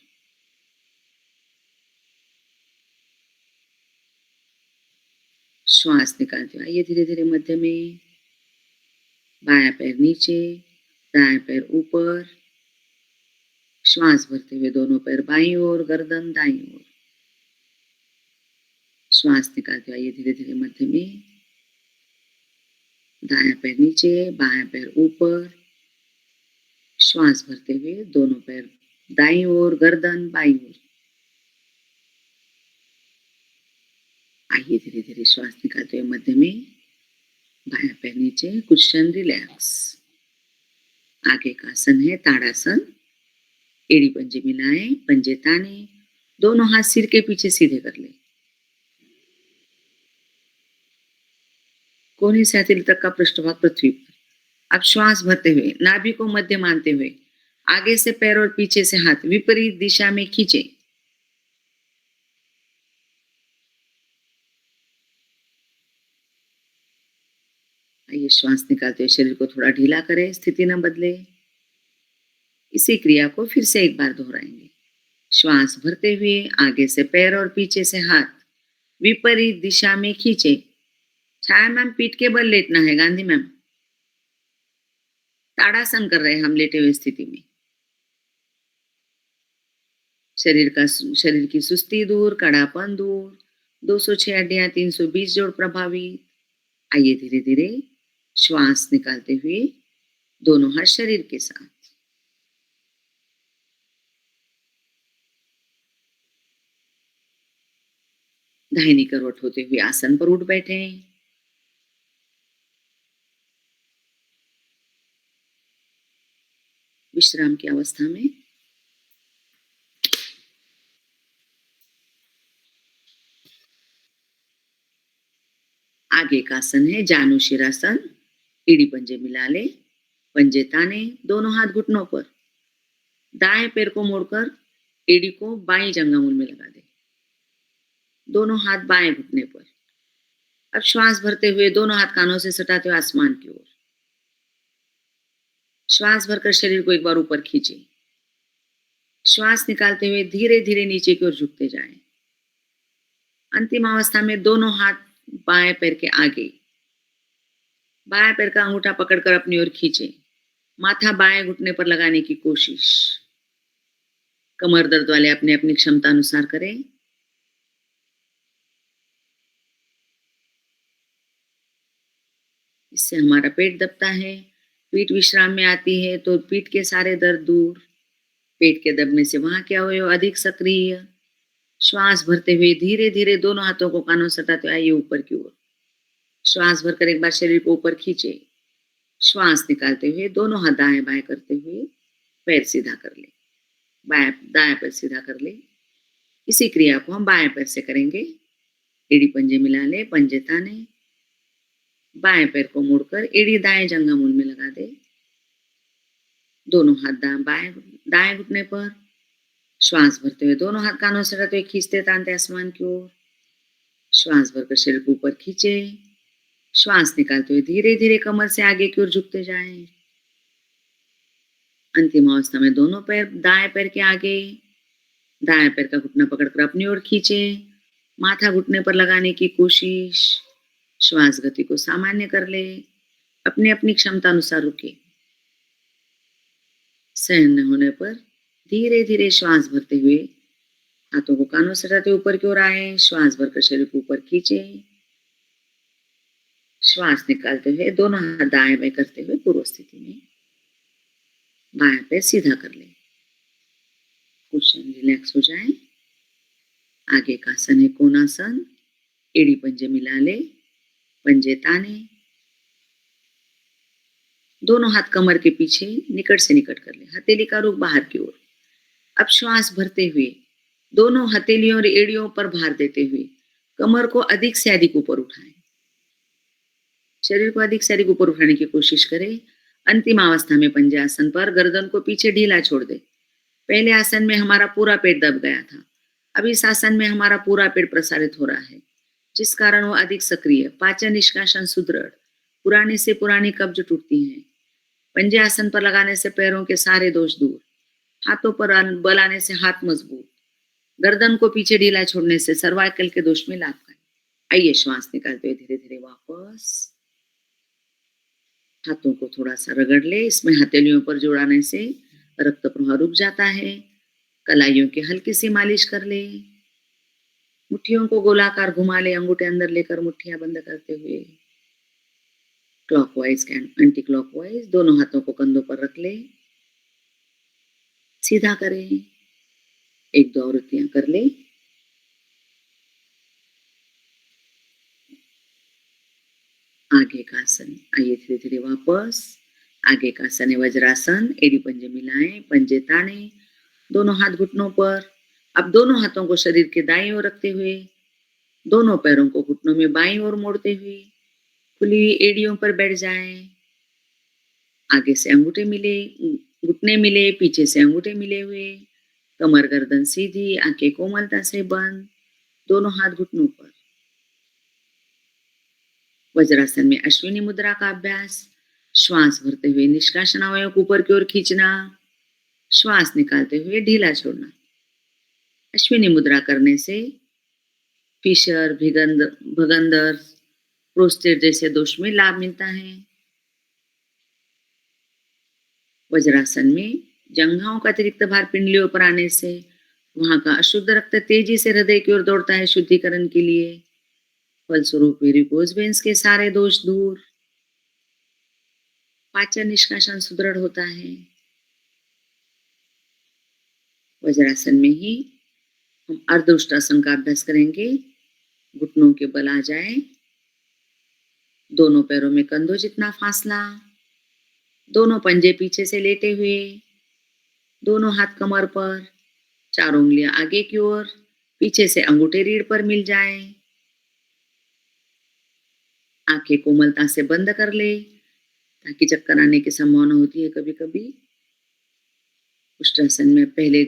श्वास निकालते हुए आइए धीरे धीरे मध्य में। बायां पैर नीचे, दायां पैर ऊपर। श्वास भरते हुए दोनों पैर बाईं ओर, गर्दन दाईं ओर। श्वास निकालते हुए आइए धीरे धीरे मध्य में। दायां पैर नीचे, बायां पैर ऊपर। श्वास भरते हुए दोनों पैर दाईं ओर, गर्दन बाईं ओर। आइए धीरे धीरे श्वास निकालते हुए मध्य में। बायां पैर नीचे, कुशन रिलैक्स। आगे का आसन है ताड़ासन। एड़ी पंजे मिलाएं, पंजे ताने, दोनों हाथ सिर के पीछे सीधे कर ले। कोहनी से हथेली तक का पृष्ठभाग पृथ्वी पर। अब श्वास भरते हुए नाभि को मध्य मानते हुए आगे से पैर और पीछे से हाथ विपरीत दिशा में खींचे। आइए श्वास निकालते हुए शरीर को थोड़ा ढीला करें, स्थिति न बदले। इसी क्रिया को फिर से एक बार दोहराएंगे। श्वास भरते हुए आगे से पैर और पीछे से हाथ विपरीत दिशा में खींचे। छाया मैम, पीठ के बल लेटना है। गांधी मैम, ताड़ासन कर रहे हैं हम लेटे हुए स्थिति में। शरीर की सुस्ती दूर, कड़ापन दूर। 206 हड्डियां, 320 जोड़ प्रभावित। आइए धीरे धीरे श्वास निकालते हुए दोनों हाथ शरीर के साथ। दाहिनी करवट होते हुए आसन पर उठ बैठे। विश्राम की अवस्था में आगे का आसन है जानु शिरासन। एड़ी पंजे मिला ले, पंजे ताने, दोनों हाथ घुटनों पर। दाएं पैर को मोड़कर एड़ी को बाईं जंघामूल में लगा दे, दोनों हाथ बाएं घुटने पर। अब श्वास भरते हुए दोनों हाथ कानों से सटाते हुए आसमान की ओर। श्वास भरकर शरीर को एक बार ऊपर खींचे। श्वास निकालते हुए धीरे धीरे नीचे की ओर झुकते जाएं। अंतिम अवस्था में दोनों हाथ बाएं पैर के आगे, बाएं पैर का अंगूठा पकड़कर अपनी ओर खींचे। माथा बाएं घुटने पर लगाने की कोशिश। कमर दर्द वाले अपने अपनी क्षमता अनुसार करें। इससे हमारा पेट दबता है। पीठ विश्राम में आती है तो पीठ के सारे दर्द दूर। पेट के दबने से वहां के अवयव अधिक सक्रिय। श्वास भरते हुए धीरे धीरे दोनों हाथों को कानों से सटाते आइए ऊपर की ओर। श्वास भरकर एक बार शरीर को ऊपर खींचे। श्वास निकालते हुए दोनों हाथ दाएं बाएं करते हुए पैर सीधा कर ले। बाएं दाएं पैर सीधा कर ले। इसी क्रिया को हम बाएं पैर से करेंगे। एड़ी पंजे मिला ले, पंजे ताने। बाएं पैर को मोड़कर एड़ी दाएं जंघामूल में लगा दे, दोनों हाथ दाएं घुटने पर। श्वास भरते हुए दोनों हाथ कानों से रहते हुए खींचते तानते आसमान की ओर। श्वास भरकर शरीर को ऊपर खींचे। श्वास निकालते हुए धीरे धीरे कमर से आगे की ओर झुकते जाएं। अंतिम अवस्था में दोनों पैर दाएं पैर के आगे, दाएं पैर का घुटना पकड़कर अपनी ओर खींचे। माथा घुटने पर लगाने की कोशिश। श्वास गति को सामान्य कर ले। अपनी अपनी क्षमता अनुसार रुके। सहन न होने पर धीरे धीरे श्वास भरते हुए हाथों को कानों से रहते ऊपर की ओर आए। श्वास भरकर शरीर को ऊपर खींचे। श्वास निकालते हुए दोनों हाथ दाएं बाएं करते हुए पूर्व स्थिति में बाएं पैर सीधा कर ले। कुशन रिलैक्स हो जाए। आगे का आसन है कोणासन। एड़ी पंजे मिला ले, पंजे ताने, दोनों हाथ कमर के पीछे निकट से निकट कर ले। हथेली का रुख बाहर की ओर। अब श्वास भरते हुए दोनों हथेलियों और एड़ियों पर भार देते हुए कमर को अधिक से अधिक ऊपर उठाएं। शरीर को अधिक से अधिक ऊपर उठाने की कोशिश करें। अंतिम अवस्था में पंजे आसन पर गर्दन को पीछे ढीला छोड़ दे। पहले आसन में हमारा पूरा पेट दब गया था, अब इस आसन में हमारा पूरा पेट प्रसारित हो रहा है, जिस कारण वो अधिक सक्रिय, पाचन निष्कासन सुदृढ़, पुरानी से पुरानी कब्ज टूटती है। पंजे आसन पर लगाने से पैरों के सारे दोष दूर। हाथों पर बल आने से हाथ मजबूत। गर्दन को पीछे ढीला छोड़ने से सर्वाइकल के दोष में लाभ है। आइए श्वास निकालते हुए धीरे-धीरे वापस। हाथों को थोड़ा-सा रगड़ ले, इसमें हथेलियों पर जोड़ाने से रक्त प्रवाह रुक जाता है। कलाइयों की हल्की-सी मालिश कर ले। मुट्ठियों को गोलाकार घुमा ले, अंगूठे अंदर लेकर मुट्ठियाँ बंद करते हुए। क्लॉकवाइज़ एंटी क्लॉकवाइज़ दोनों हाथों को कंधों पर रख ले। सीधा करें। 1-2 आवृत्तियाँ कर ले। आगे का आसन, आइए धीरे-धीरे वापस। आगे का आसन है वज्रासन, एड़ी पंजे मिलाएँ, पंजे तानें, दोनों हाथ घुटनों पर। अब दोनों हाथों को शरीर के दाईं ओर रखते हुए, दोनों पैरों को घुटनों में बाईं ओर मोड़ते हुए, खुली हुई एड़ियों पर बैठ जाएँ। आगे से अंगूठे मिले, घुटने मिले, पीछे से अंगूठे मिले हुए, कमर गर्दन सीधी, आंखें कोमलता से बंद, दोनों हाथ घुटनों पर। वज्रासन में अश्विनी मुद्रा का अभ्यास। श्वास भरते हुए निष्कासन अवयव को ऊपर की ओर खींचना, श्वास निकालते हुए ढीला छोड़ना। अश्विनी मुद्रा करने से फिशर, भगंदर, प्रोस्टेट जैसे दोष में लाभ मिलता है। वज्रासन में जंघाओं का अतिरिक्त भार पिंडलियों पर आने से वहां का अशुद्ध रक्त तेजी से हृदय की ओर दौड़ता है शुद्धिकरण के लिए। फलस्वरूप वेरिकोज वेन्स के सारे दोष दूर, पाचन निष्कासन सुदृढ़ होता है। वज्रासन में ही हम अर्धउष्टासन का अभ्यास करेंगे। घुटनों के बल आ जाए, दोनों पैरों में कंधों जितना फासला, दोनों पंजे पीछे से लेटे हुए, दोनों हाथ कमर पर, चारों उंगलियां आगे की ओर, पीछे से अंगूठे रीढ़ पर मिल जाए। आंखें कोमलता से बंद कर ले, ताकि चक्कर आने की संभावना होती है कभी-कभी। उष्ट्रासन में पहले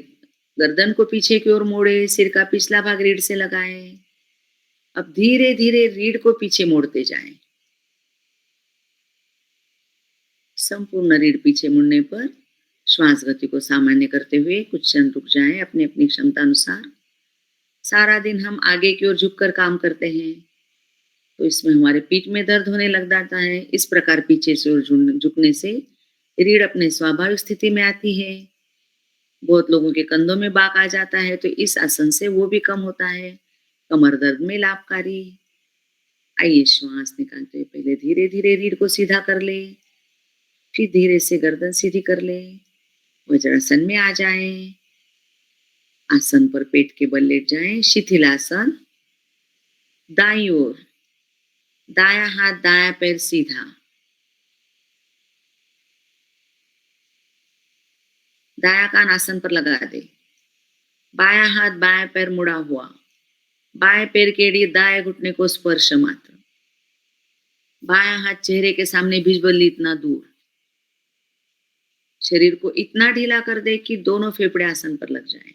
गर्दन को पीछे की ओर मोड़े, सिर का पिछला भाग रीढ़ से लगाए। अब धीरे-धीरे रीढ़ को पीछे मोड़ते जाएं। संपूर्ण रीढ़ पीछे मुड़ने पर श्वास गति को सामान्य करते हुए कुछ क्षण रुक जाएं अपनी अपनी क्षमता अनुसार। सारा दिन हम आगे की ओर झुककर काम करते हैं, तो इसमें हमारे पीठ में दर्द होने लग जाता है। इस प्रकार पीछे से ओर झुकने से रीढ़ अपने स्वाभाविक स्थिति में आती है। बहुत लोगों के कंधों में बाक आ जाता है, तो इस आसन से वो भी कम होता है। कमर दर्द में लाभकारी। आइए श्वास निकालते हुए पहले धीरे धीरे रीढ़ को सीधा कर ले, फिर धीरे से गर्दन सीधी कर ले। वज्रासन में आ जाएं। आसन पर पेट के बल लेट जाएं। शिथिलासन। दाईं ओर, दायां हाथ दायां पैर सीधा, दायां कान आसन पर लगा दे। बायां हाथ बायां पैर मुड़ा हुआ, बाएं पैर के लिए दाएं घुटने को स्पर्श मात्र। बायां हाथ चेहरे के सामने भुजबल इतना दूर। शरीर को इतना ढीला कर दे कि दोनों फेफड़े आसन पर लग जाएं।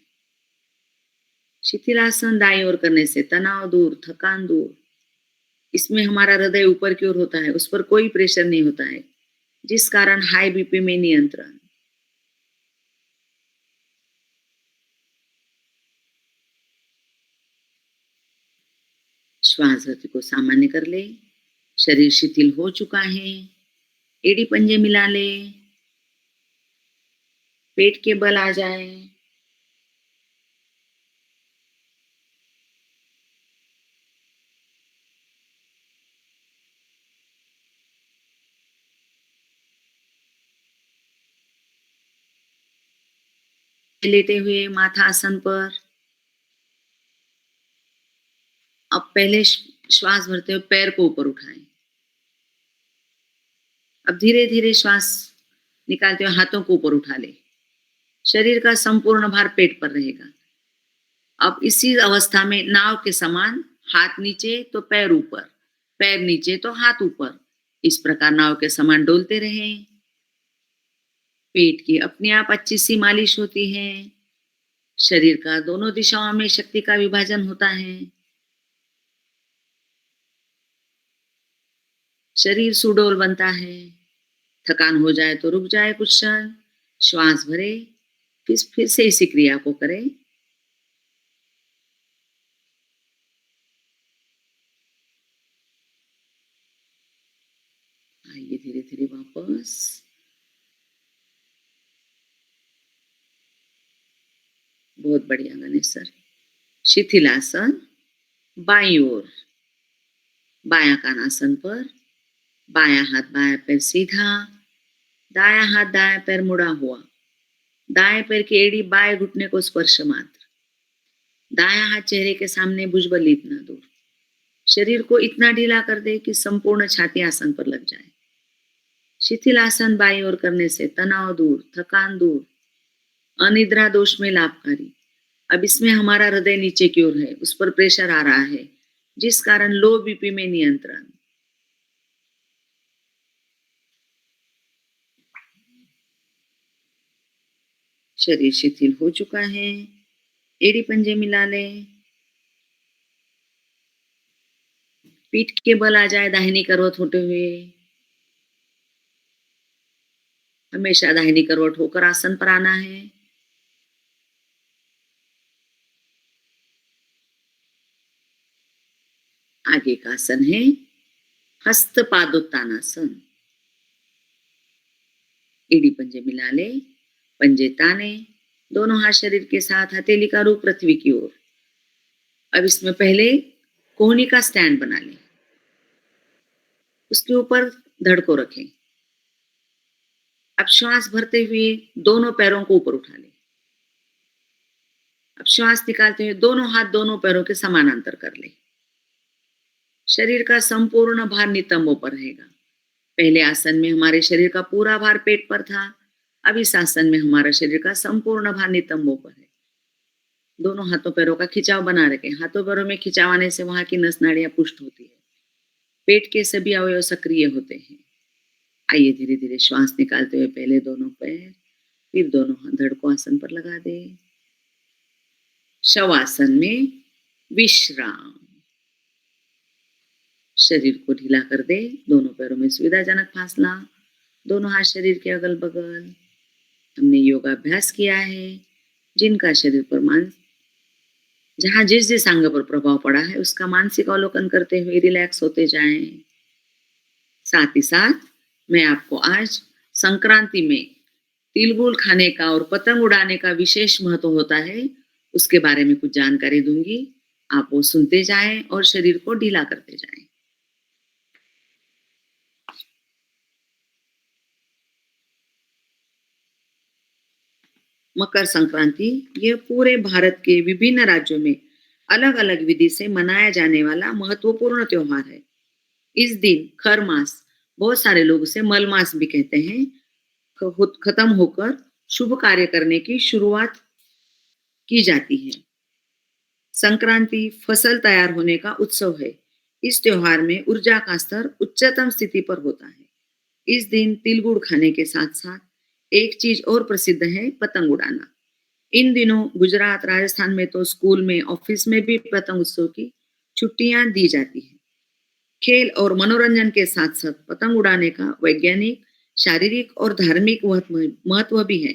शिथिलासन दाईं ओर करने से तनाव दूर, थकान दूर। इसमें हमारा हृदय ऊपर की ओर होता है, उस पर कोई प्रेशर नहीं होता है, जिस कारण हाई बीपी में नियंत्रण। श्वास गति को सामान्य कर ले। शरीर शिथिल हो चुका है, एड़ी पंजे मिला ले, पेट के बल आ जाए। लेटे हुए माथा आसन पर। अब पहले श्वास भरते हुए पैर को ऊपर उठाएं। अब धीरे धीरे श्वास निकालते हुए हाथों को ऊपर उठा ले। शरीर का संपूर्ण भार पेट पर रहेगा। अब इसी अवस्था में नाव के समान हाथ नीचे तो पैर ऊपर, पैर नीचे तो हाथ ऊपर, इस प्रकार नाव के समान डोलते रहें। पेट की अपने आप अच्छी सी मालिश होती है। शरीर का दोनों दिशाओं में शक्ति का विभाजन होता है। शरीर सुडौल बनता है। थकान हो जाए तो रुक जाए कुछ क्षण, श्वास भरे, फिर से इसी क्रिया को करें। आइए धीरे धीरे वापस। बहुत बढ़िया गणेश सर। शिथिलासन, बाईं ओर, बायां कानासन पर, बायां हाथ बायां पैर सीधा, दायां हाथ दायां पैर मुड़ा हुआ, दाएं पैर की एड़ी बाएं घुटने को स्पर्श मात्र, दायां हाथ चेहरे के सामने भुजबल इतना दूर। शरीर को इतना ढीला कर दे कि संपूर्ण छाती आसन पर लग जाए। शिथिलासन बाईं ओर करने से तनाव दूर, थकान दूर, अनिद्रा दोष में लाभकारी। अब इसमें हमारा हृदय नीचे की ओर है, उस पर प्रेशर आ रहा है, जिस कारण लो बीपी में नियंत्रण। शरीर शिथिल हो चुका है, एड़ी पंजे मिला ले, पीठ के बल आ जाए दाहिनी करवट होते हुए। हमेशा दाहिनी करवट होकर आसन पर आना है। आगे का आसन है हस्त पादोत्तानासन। एड़ी पंजे मिला ले, पंजे ताने, दोनों हाथ शरीर के साथ, हथेली का रूप पृथ्वी की ओर। अब इसमें पहले कोहनी का स्टैंड बना लें, उसके ऊपर धड़ को रखें। अब श्वास भरते हुए दोनों पैरों को ऊपर उठा लें। अब श्वास निकालते हुए दोनों हाथ दोनों पैरों के समानांतर कर लें। शरीर का संपूर्ण भार नितंबों पर रहेगा। पहले आसन में हमारे शरीर का पूरा भार पेट पर था, अब इस आसन में हमारा शरीर का संपूर्ण भार नितंबों पर है। दोनों हाथों पैरों का खिंचाव बना रखें। हाथों पैरों में खिंचाव आने से वहां की नस नाड़ियां पुष्ट होती है, पेट के सभी अवयव सक्रिय होते हैं। आइए धीरे धीरे श्वास निकालते हुए पहले दोनों पैर, फिर दोनों हाथ धड़ को आसन पर लगा दे। शवासन में विश्राम। शरीर को ढीला कर दे, दोनों पैरों में सुविधाजनक फासला, दोनों हाथ शरीर के अगल बगल। हमने योगाभ्यास किया है, जिनका शरीर पर जहां जिस जिस अंग पर प्रभाव पड़ा है उसका मानसिक अवलोकन करते हुए रिलैक्स होते जाएं। साथ ही साथ मैं आपको आज संक्रांति में तिल गुड़ खाने का और पतंग उड़ाने का विशेष महत्व होता है, उसके बारे में कुछ जानकारी दूंगी। आप वो सुनते जाएं और शरीर को ढीला करते जाएं। मकर संक्रांति यह पूरे भारत के विभिन्न राज्यों में अलग अलग विधि से मनाया जाने वाला महत्वपूर्ण त्योहार है। इस दिन खर मास, बहुत सारे लोग उसे मल मास भी कहते हैं, खत्म होकर शुभ कार्य करने की शुरुआत की जाती है। संक्रांति फसल तैयार होने का उत्सव है। इस त्योहार में ऊर्जा का स्तर उच्चतम स्थिति पर होता है। इस दिन तिल गुड़ खाने के साथ साथ एक चीज और प्रसिद्ध है, पतंग उड़ाना। इन दिनों गुजरात, राजस्थान में तो स्कूल में, ऑफिस में भी पतंग उत्सव की छुट्टियां दी जाती है। खेल और मनोरंजन के साथ साथ पतंग उड़ाने का वैज्ञानिक, शारीरिक और धार्मिक महत्व भी है।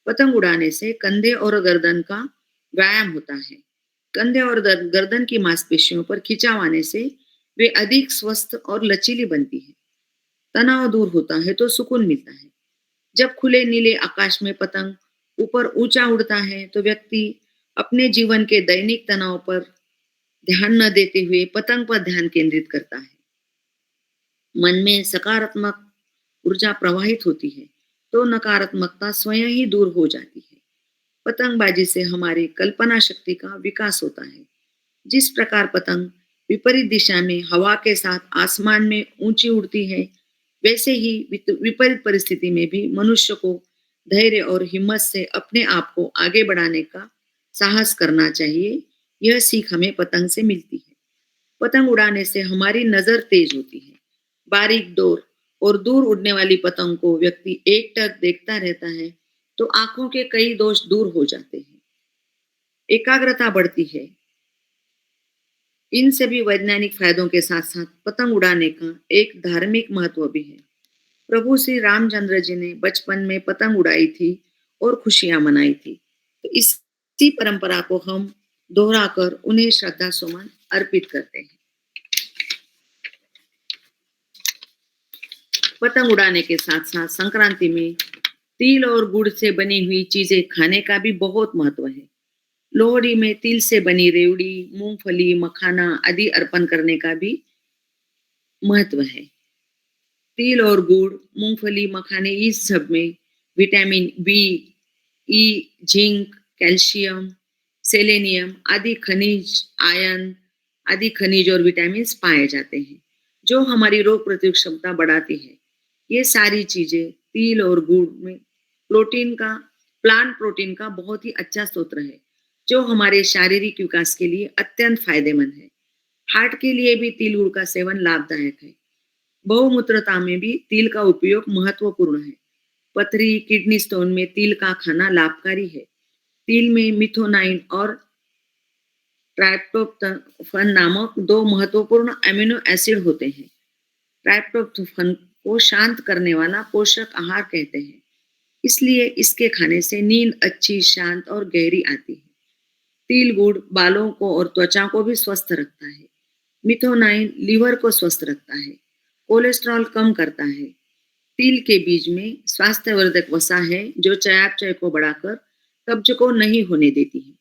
पतंग उड़ाने से कंधे और गर्दन का व्यायाम होता है। कंधे और गर्दन की मांसपेशियों पर खिंचाव आने से वे अधिक स्वस्थ और लचीली बनती है। तनाव दूर होता है तो सुकून मिलता है। जब खुले नीले आकाश में पतंग ऊपर ऊंचा उड़ता है तो व्यक्ति अपने जीवन के दैनिक तनाव पर ध्यान न देते हुए पतंग पर ध्यान केंद्रित करता है। मन में सकारात्मक ऊर्जा प्रवाहित होती है तो नकारात्मकता स्वयं ही दूर हो जाती है। पतंगबाजी से हमारी कल्पना शक्ति का विकास होता है। जिस प्रकार पतंग विपरीत दिशा में हवा के साथ आसमान में ऊंची उड़ती है, वैसे ही विपरीत परिस्थिति में भी मनुष्य को धैर्य और हिम्मत से अपने आप को आगे बढ़ाने का साहस करना चाहिए। यह सीख हमें पतंग से मिलती है। पतंग उड़ाने से हमारी नजर तेज होती है। बारीक डोर और दूर उड़ने वाली पतंग को व्यक्ति एकटक देखता रहता है तो आंखों के कई दोष दूर हो जाते हैं, एकाग्रता बढ़ती है। इन सभी वैज्ञानिक फायदों के साथ साथ पतंग उड़ाने का एक धार्मिक महत्व भी है। प्रभु श्री रामचंद्र जी ने बचपन में पतंग उड़ाई थी और खुशियां मनाई थी, तो इसी परंपरा को हम दोहराकर उन्हें श्रद्धा सुमन अर्पित करते हैं। पतंग उड़ाने के साथ साथ संक्रांति में तिल और गुड़ से बनी हुई चीजें खाने का भी बहुत महत्व है। लोहड़ी में तिल से बनी रेवड़ी, मूंगफली, मखाना आदि अर्पण करने का भी महत्व है। तिल और गुड़, मूंगफली, मखाने इस सब में विटामिन बी, ई, जिंक, कैल्शियम, सेलेनियम आदि खनिज, आयरन आदि खनिज और विटामिन पाए जाते हैं, जो हमारी रोग प्रतिरोधक क्षमता बढ़ाती है। ये सारी चीजें तिल और गुड़ में प्रोटीन का प्लांट प्रोटीन का बहुत ही अच्छा स्रोत है, जो हमारे शारीरिक विकास के लिए अत्यंत फायदेमंद है। हार्ट के लिए भी तिल गुड़ का सेवन लाभदायक है। बहुमूत्रता में भी तिल का उपयोग महत्वपूर्ण है। पथरी, किडनी स्टोन में तिल का खाना लाभकारी है। तिल में मिथोनाइन और ट्राइप्टोफैन नामक दो महत्वपूर्ण अमीनो एसिड होते हैं। ट्राइप्टोफैन को शांत करने वाला पोषक आहार कहते हैं, इसलिए इसके खाने से नींद अच्छी, शांत और गहरी आती है। तिल गुड़ बालों को और त्वचा को भी स्वस्थ रखता है। मिथोनाइन लीवर को स्वस्थ रखता है, कोलेस्ट्रॉल कम करता है। तिल के बीज में स्वास्थ्यवर्धक वसा है, जो चयापचय को बढ़ाकर कब्ज को नहीं होने देती है।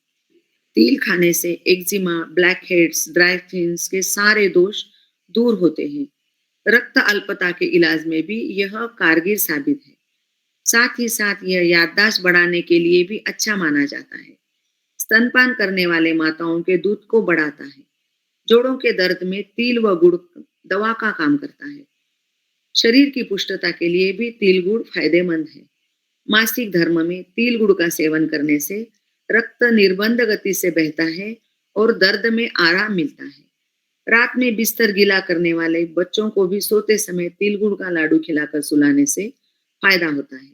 तिल खाने से eczema, black heads, dry skins के सारे दोष दूर होते हैं। रक्त अल्पता के इलाज में भी यह कारगर साबित है। साथ ही साथ यह याददाश्त बढ़ाने के लिए भी अच्छा माना जाता है। स्तनपान करने वाले माताओं के दूध को बढ़ाता है। जोड़ों के दर्द में तिल व गुड़ दवा का काम करता है। शरीर की पुष्टता के लिए भी तिल गुड़ फायदेमंद है। मासिक धर्म में तिल गुड़ का सेवन करने से रक्त निर्बंध गति से बहता है और दर्द में आराम मिलता है। रात में बिस्तर गीला करने वाले बच्चों को भी सोते समय तिल गुड़ का लाडू खिलाकर सुलाने से फायदा होता है।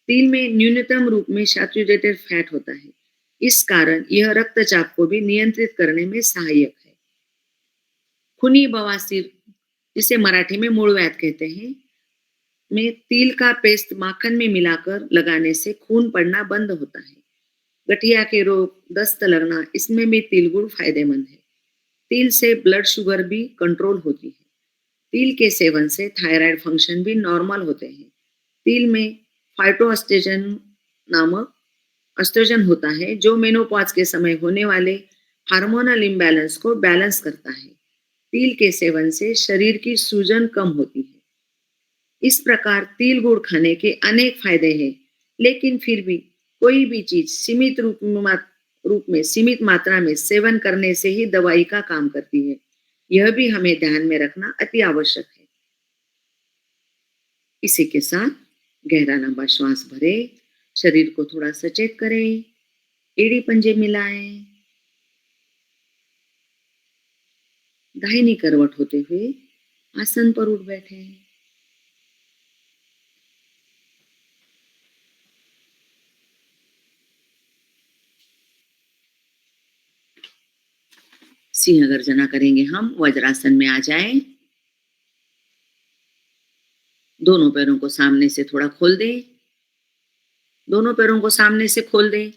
तिल में न्यूनतम रूप में सैचुरेटेड फैट होता है, इस कारण यह रक्तचाप को भी नियंत्रित करने में सहायक है। खूनी बवासीर, जिसे मराठी में मूळव्याध कहते हैं, में तिल का पेस्ट माखन में मिलाकर लगाने से खून पड़ना बंद होता है। गठिया के रोग, दस्त लगना, इसमें भी तिल गुड़ फायदेमंद है। तिल से ब्लड शुगर भी कंट्रोल होती है। तिल के सेवन से थायराइड फंक्शन भी नॉर्मल होते हैं। तिल में फाइटोएस्ट्रोजन नामक एस्ट्रोजन होता है, जो मेनोपॉज के समय होने वाले हार्मोनल इम्बैलेंस को बैलेंस करता है। तिल के सेवन से शरीर की सूजन कम होती है। इस प्रकार तिल गुड़ खाने के अनेक फायदे हैं, लेकिन फिर भी कोई भी चीज रूप में सीमित मात्रा में सेवन करने से ही दवाई का काम करती है। यह भी हमें ध्यान में रखना अति आवश्यक है। इसी के साथ गहरा लंबा श्वास भरे, शरीर को थोड़ा सचेत करें, एड़ी पंजे मिलाएं, दाहिनी करवट होते हुए आसन पर उठ बैठे। सिंह गर्जना करेंगे हम। वज्रासन में आ जाएं। दोनों पैरों को सामने से थोड़ा खोल दें। दोनों पैरों को सामने से खोल दें।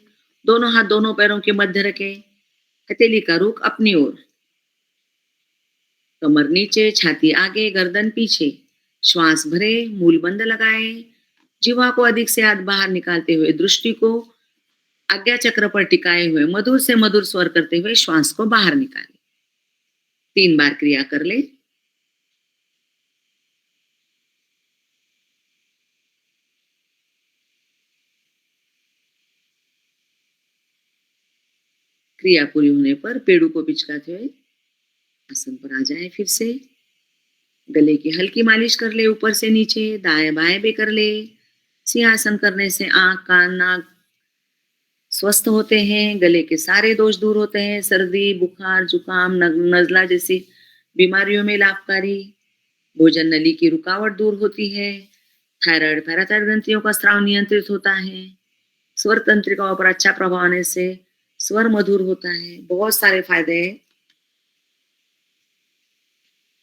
दोनों हाथ दोनों पैरों के मध्य रखें। हथेली का रुख अपनी ओर। कमर नीचे, छाती आगे, गर्दन पीछे। श्वास भरे, मूल बंद लगाएं। जीवा को अधिक से अधिक बाहर निकालते हुए दृष्टि को आज्ञा चक्र पर टिकाए हुए मधुर से मधुर स्वर करते हुए श्वास को बाहर निकालें। 3 बार क्रिया कर ले। क्रिया पूरी होने पर पेड़ों को पिचकाते हुए आसन पर आ जाए। फिर से गले की हल्की मालिश कर ले, ऊपर से नीचे, दाएं बाएं भी कर ले। सिंहासन करने से आंख, कान, नाक स्वस्थ होते हैं। गले के सारे दोष दूर होते हैं। सर्दी, बुखार, जुकाम, नजला जैसी बीमारियों में लाभकारी। भोजन नली की रुकावट दूर होती है। थायराइड, पैराथायराइड ग्रंथियों का स्राव नियंत्रित होता है। स्वर तंत्रिकाओं पर अच्छा प्रभाव आने से स्वर मधुर होता है। बहुत सारे फायदे हैं।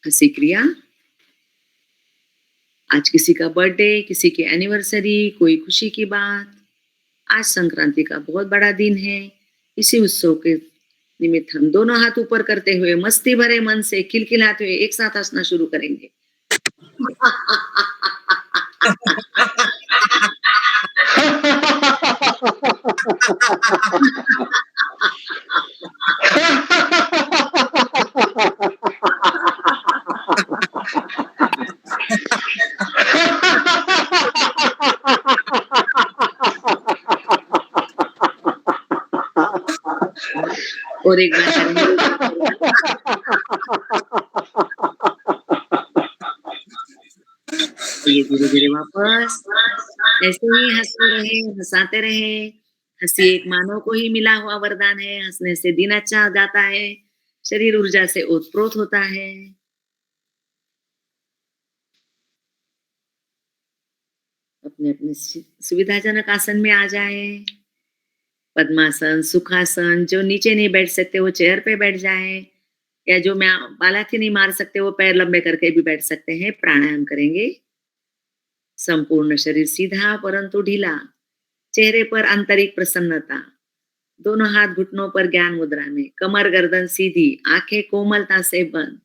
हंसी क्रिया। आज किसी का बर्थडे, किसी की एनिवर्सरी, कोई खुशी की बात। आज संक्रांति का बहुत बड़ा दिन है। इसी उत्सव के निमित्त हम दोनों हाथ ऊपर करते हुए मस्ती भरे मन से खिलखिलाते हुए एक साथ हंसना शुरू करेंगे। और एक बार करेंगे। आइए धीरे-धीरे वापस, ऐसे ही हँसते रहे, हँसाते रहे। हँसी एक मानव को ही मिला हुआ वरदान है, हँसने से दिन अच्छा जाता है, शरीर ऊर्जा से ओत-प्रोत होता है। अपने-अपने सुविधाजनक आसन में आ जाएँ। पद्मासन, सुखासन, जो नीचे नहीं बैठ सकते वो चेयर पे बैठ जाएँ या जो मैं बालाथी नहीं मार सकते वो पैर लंबे करके भी बैठ सकते हैं। प्राणायाम करेंगे। संपूर्ण शरीर सीधा परंतु ढीला, चेहरे पर आंतरिक प्रसन्नता, दोनों हाथ घुटनों पर ज्ञान मुद्रा में, कमर गर्दन सीधी, आंखें कोमलता से बंद,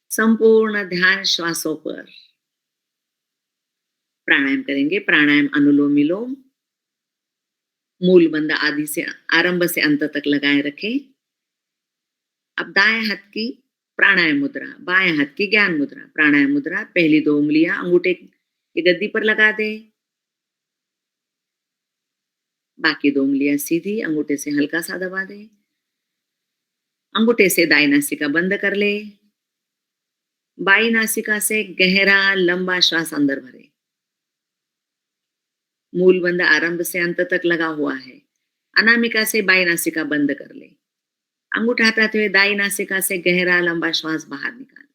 संपूर्ण ध्यान श्वासों पर। प्राणायाम करेंगे। प्राणायाम अनुलोम विलोम, मूल बंद आदि से आरंभ से अंत तक लगाए रखें। अब दाएं हाथ की प्राणायाम मुद्रा, बाएं हाथ की ज्ञान मुद्रा। प्राणायाम मुद्रा, पहली दो उंगलियां अंगूठे की गद्दी पर लगा दें, बाकी दो उंगलियां सीधी अंगूठे से हल्का सा दबा दें। अंगूठे से दाई नासिका बंद कर ले। बाई नासिका से गहरा लंबा श्वास अंदर भरे। मूल बंद आरंभ से अंत तक लगा हुआ है। अनामिका से बाई नासिका बंद कर ले। अंगूठा हटाते हुए दाई नासिका से गहरा लंबा श्वास बाहर निकाले।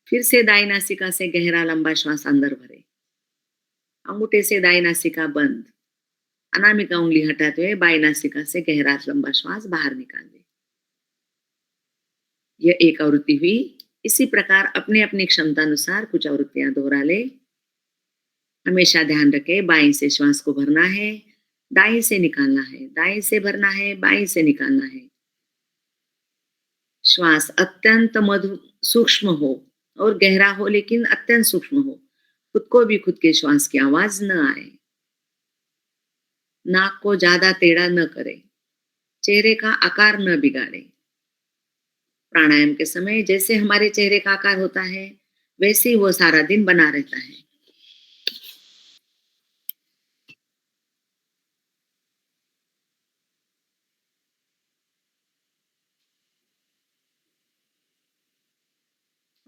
फिर से दाई नासिका से गहरा लंबा श्वास अंदर भरे। अंगूठे से दाई नासिका बंद। अनामिका उंगली हटाते हुए बाई नासिका से गहरा लंबा श्वास बाहर निकाल दे। यह एक आवृत्ति हुई। इसी प्रकार अपने अपनी क्षमता अनुसार कुछ आवृत्तियां दोहरा ले। हमेशा ध्यान रखें, बाएं से श्वास को भरना है, दाएं से निकालना है, दाएं से भरना है, बाएं से निकालना है। श्वास अत्यंत मधु सूक्ष्म हो और गहरा हो, लेकिन अत्यंत सूक्ष्म हो। खुद को भी खुद के श्वास की आवाज न आए। नाक को ज्यादा टेढ़ा न करे, चेहरे का आकार न बिगाड़े। प्राणायाम के समय जैसे हमारे चेहरे का आकार होता है, वैसे ही वो सारा दिन बना रहता है।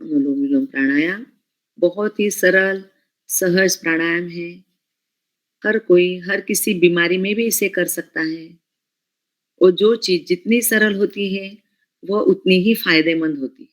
अनुलोम विलोम प्राणायाम बहुत ही सरल, सहज प्राणायाम है। हर कोई, हर किसी बीमारी में भी इसे कर सकता है। और जो चीज जितनी सरल होती है, वह उतनी ही फायदेमंद होती है।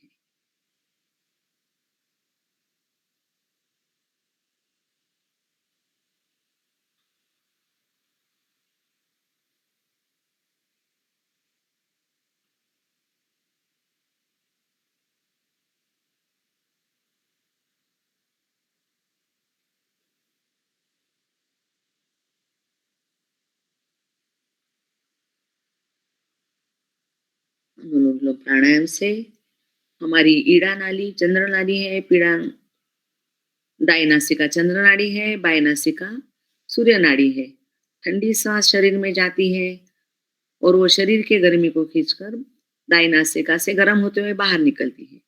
अनुलोम विलोम प्राणायाम से हमारी ईड़ा नाली, चंद्र नाली है, पीड़ा दाई नासिका चंद्र नाड़ी है, बाई नासिका सूर्य नाड़ी है। ठंडी सांस शरीर में जाती है और वो शरीर के गर्मी को खींचकर दाई नासिका से गर्म होते हुए बाहर निकलती है।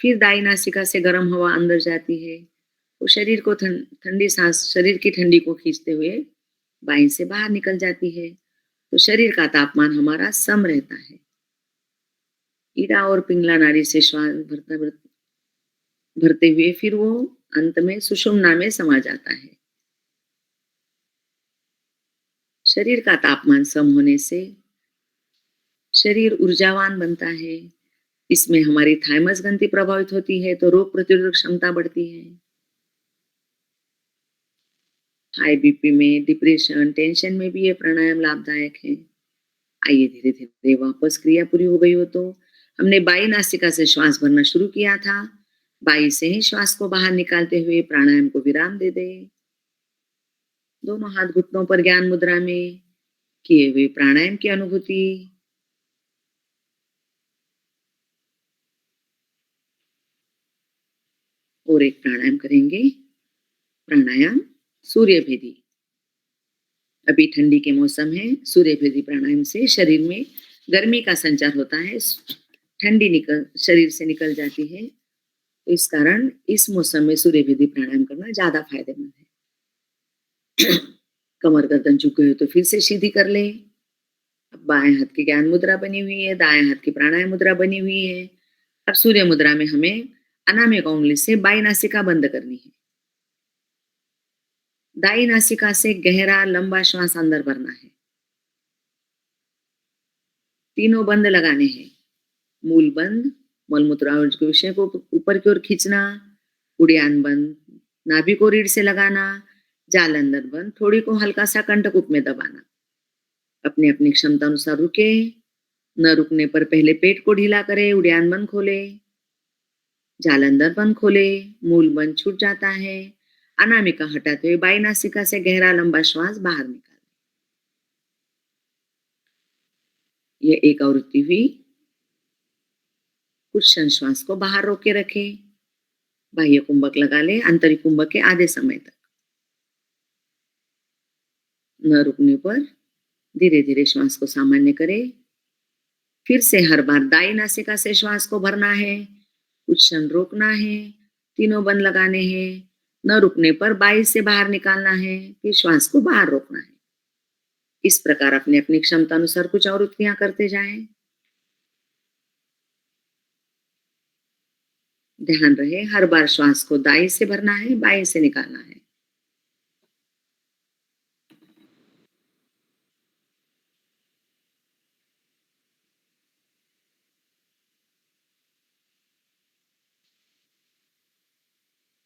फिर दाई नासिका से गर्म हवा अंदर जाती है। वो शरीर को ठंडी सांस शरीर की ठंडी को खींचते हुए बाई से बाहर निकल जाती है। तो शरीर का तापमान हमारा सम रहता है। ईड़ा और पिंगला नाड़ी से श्वास भरते हुए फिर वो अंत में सुषुम्ना में समा जाता है। शरीर का तापमान सम होने से शरीर ऊर्जावान बनता है। इसमें हमारी थाइमस ग्रंथि प्रभावित होती है तो रोग प्रतिरोधक क्षमता बढ़ती है। हाई बीपी में, डिप्रेशन, टेंशन में भी ये प्राणायाम लाभदायक है। आइए धीरे धीरे वापस क्रिया पूरी हो गई हो तो हमने बाई नासिका से श्वास भरना शुरू किया था। बाई से ही श्वास को बाहर निकालते हुए प्राणायाम को विराम दे दे। दोनों हाथ घुटनों पर ज्ञान मुद्रा में किए हुए प्राणायाम की अनुभूति। और एक प्राणायाम करेंगे, प्राणायाम सूर्यभेदी। अभी ठंडी के मौसम है, सूर्यभेदी प्राणायाम से शरीर में गर्मी का संचार होता है, ठंडी निकल शरीर से निकल जाती है। तो इस कारण इस मौसम में सूर्यभेदी प्राणायाम करना ज़्यादा फायदेमंद है। कमर गर्दन झुक गई हो तो फिर से सीधी कर लें। अब बाएं हाथ की ज्ञान मुद्रा बनी हुई है, दाएं हाथ की प्राणायाम मुद्रा बनी हुई है। अब सूर्य मुद्रा में हमें अनामिका उंगली से बाई नासिका बंद करनी है। दाई नासिका से गहरा लंबा श्वास अंदर भरना है। तीनों बंद लगाने हैं। मूल बंद, मलमूत्र के विषय को ऊपर की ओर खींचना, उड़ियान बंद, नाभि को रीढ़ से लगाना, जालंधर बंद, थोड़ी को हल्का सा कंठकूप में दबाना। अपनी अपनी क्षमता अनुसार रुके, न रुकने पर पहले पेट को ढीला करें, उड़ियान बंद खोले, जालंधर बंद खोले, मूल बंद छूट जाता है। अनामिका हटाते हुए बाई नासिका से गहरा लंबा श्वास बाहर निकालें। ये एक आवृत्ति हुई। कुछ क्षण श्वास को बाहर रोके रखें। बाह्य कुंभक लगा ले, आंतरिक कुंभक के आधे समय तक। न रुकने पर धीरे धीरे श्वास को सामान्य करें। फिर से हर बार दाई नासिका से श्वास को भरना है, कुछ क्षण रोकना है, तीनों बंद लगाने हैं। न रुकने पर बाई से बाहर निकालना है, फिर श्वास को बाहर रोकना है। इस प्रकार अपनी अपनी क्षमता अनुसार कुछ आवृत्तियां करते जाएं। ध्यान रहे हर बार श्वास को दाई से भरना है, बाई से निकालना है।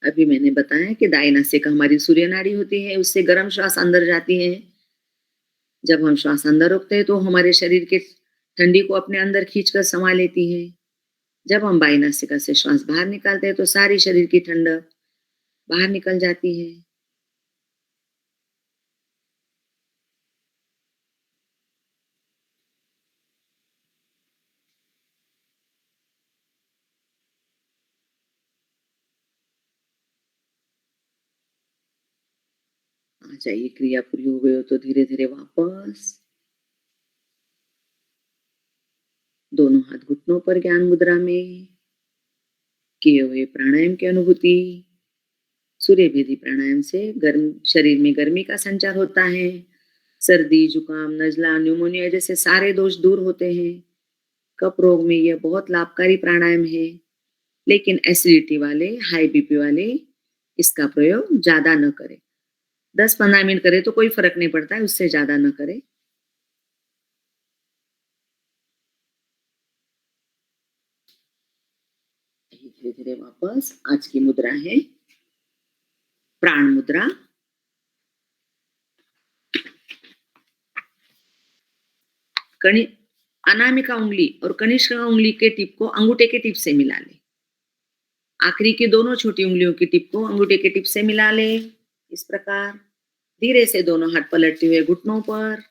अभी मैंने बताया कि दाई नासिका हमारी सूर्य नाड़ी होती है, उससे गर्म श्वास अंदर जाती है। जब हम श्वास अंदर रोकते हैं तो हमारे शरीर के ठंडी को अपने अंदर खींचकर समा लेती है। जब हम बाई नासिका से श्वास बाहर निकालते हैं तो सारी शरीर की ठंडक बाहर निकल जाती है। आ जाइए, क्रिया पूरी हो गई हो तो धीरे धीरे वापस दोनों हाथ घुटनों पर ज्ञान मुद्रा में किए हुए प्राणायाम की अनुभूति। सूर्यभेदी प्राणायाम से गर्म शरीर में गर्मी का संचार होता है। सर्दी, जुकाम, नजला, न्यूमोनिया जैसे सारे दोष दूर होते हैं। कफ रोग में यह बहुत लाभकारी प्राणायाम है, लेकिन एसिडिटी वाले, हाई बीपी वाले इसका प्रयोग ज्यादा न करें। 10-15 मिनट करें तो कोई फर्क नहीं पड़ता है, उससे ज्यादा न करें। धीरे धीरे वापस आज की मुद्रा है प्राण मुद्रा। अनामिका उंगली और कनिष्क उंगली के टिप को अंगूठे के टिप से मिला ले। आखिरी की दोनों छोटी उंगलियों की टिप को अंगूठे के टिप से मिला ले। इस प्रकार धीरे से दोनों हाथ पलटते हुए घुटनों पर।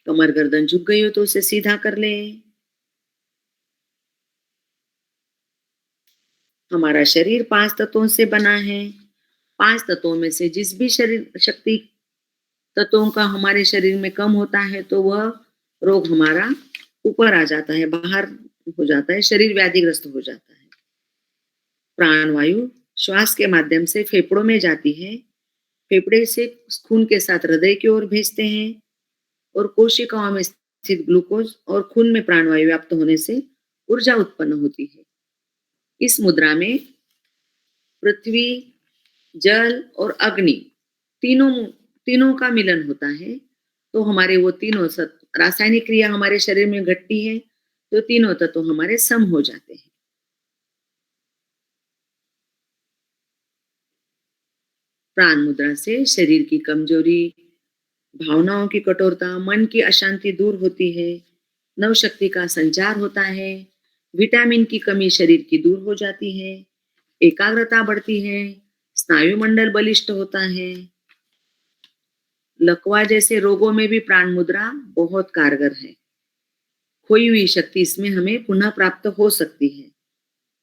कमर गर्दन झुक गई हो तो उसे सीधा कर ले। हमारा शरीर 5 तत्वों से बना है। 5 तत्वों में से जिस भी शरीर शक्ति तत्वों का हमारे शरीर में कम होता है तो वह रोग हमारा ऊपर आ जाता है, बाहर हो जाता है, शरीर व्याधिग्रस्त हो जाता है। प्राण वायु श्वास के माध्यम से फेफड़ों में जाती है। फेफड़े से खून के साथ हृदय की ओर भेजते हैं और कोशिकाओं में स्थित ग्लूकोज और खून में प्राणवायु व्याप्त होने से ऊर्जा उत्पन्न होती है। इस मुद्रा में पृथ्वी, जल और अग्नि तीनों तीनों का मिलन होता है। तो हमारे वो तीनों रासायनिक क्रिया हमारे शरीर में घटती है तो तीनों तत्व हमारे सम हो जाते हैं। प्राण मुद्रा से शरीर की कमजोरी, भावनाओं की कठोरता, मन की अशांति दूर होती है। नव शक्ति का संचार होता है। विटामिन की कमी शरीर की दूर हो जाती है। एकाग्रता बढ़ती है। स्नायु मंडल बलिष्ठ होता है। लकवा जैसे रोगों में भी प्राण मुद्रा बहुत कारगर है। खोई हुई शक्ति इसमें हमें पुनः प्राप्त हो सकती है।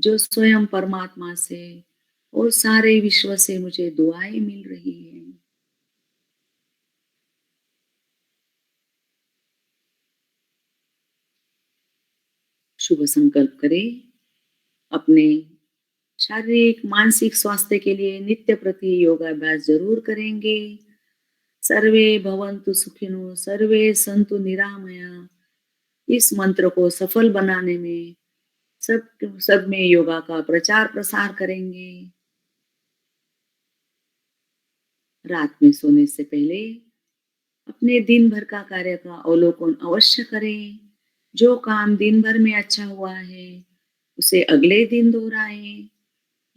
जो स्वयं परमात्मा से और सारे विश्व से मुझे दुआएँ मिल रही हैं। शुभ संकल्प करें, अपने शारीरिक, मानसिक स्वास्थ्य के लिए नित्य प्रति योगाभ्यास ज़रूर करेंगे। सर्वे भवन्तु सुखिनो, सर्वे सन्तु निरामया। इस मंत्र को सफल बनाने में सब में योगा का प्रचार-प्रसार करेंगे। रात में सोने से पहले अपने दिन भर का कार्य का अवलोकन अवश्य करें। जो काम दिन भर में अच्छा हुआ है, उसे अगले दिन दोहराएँ।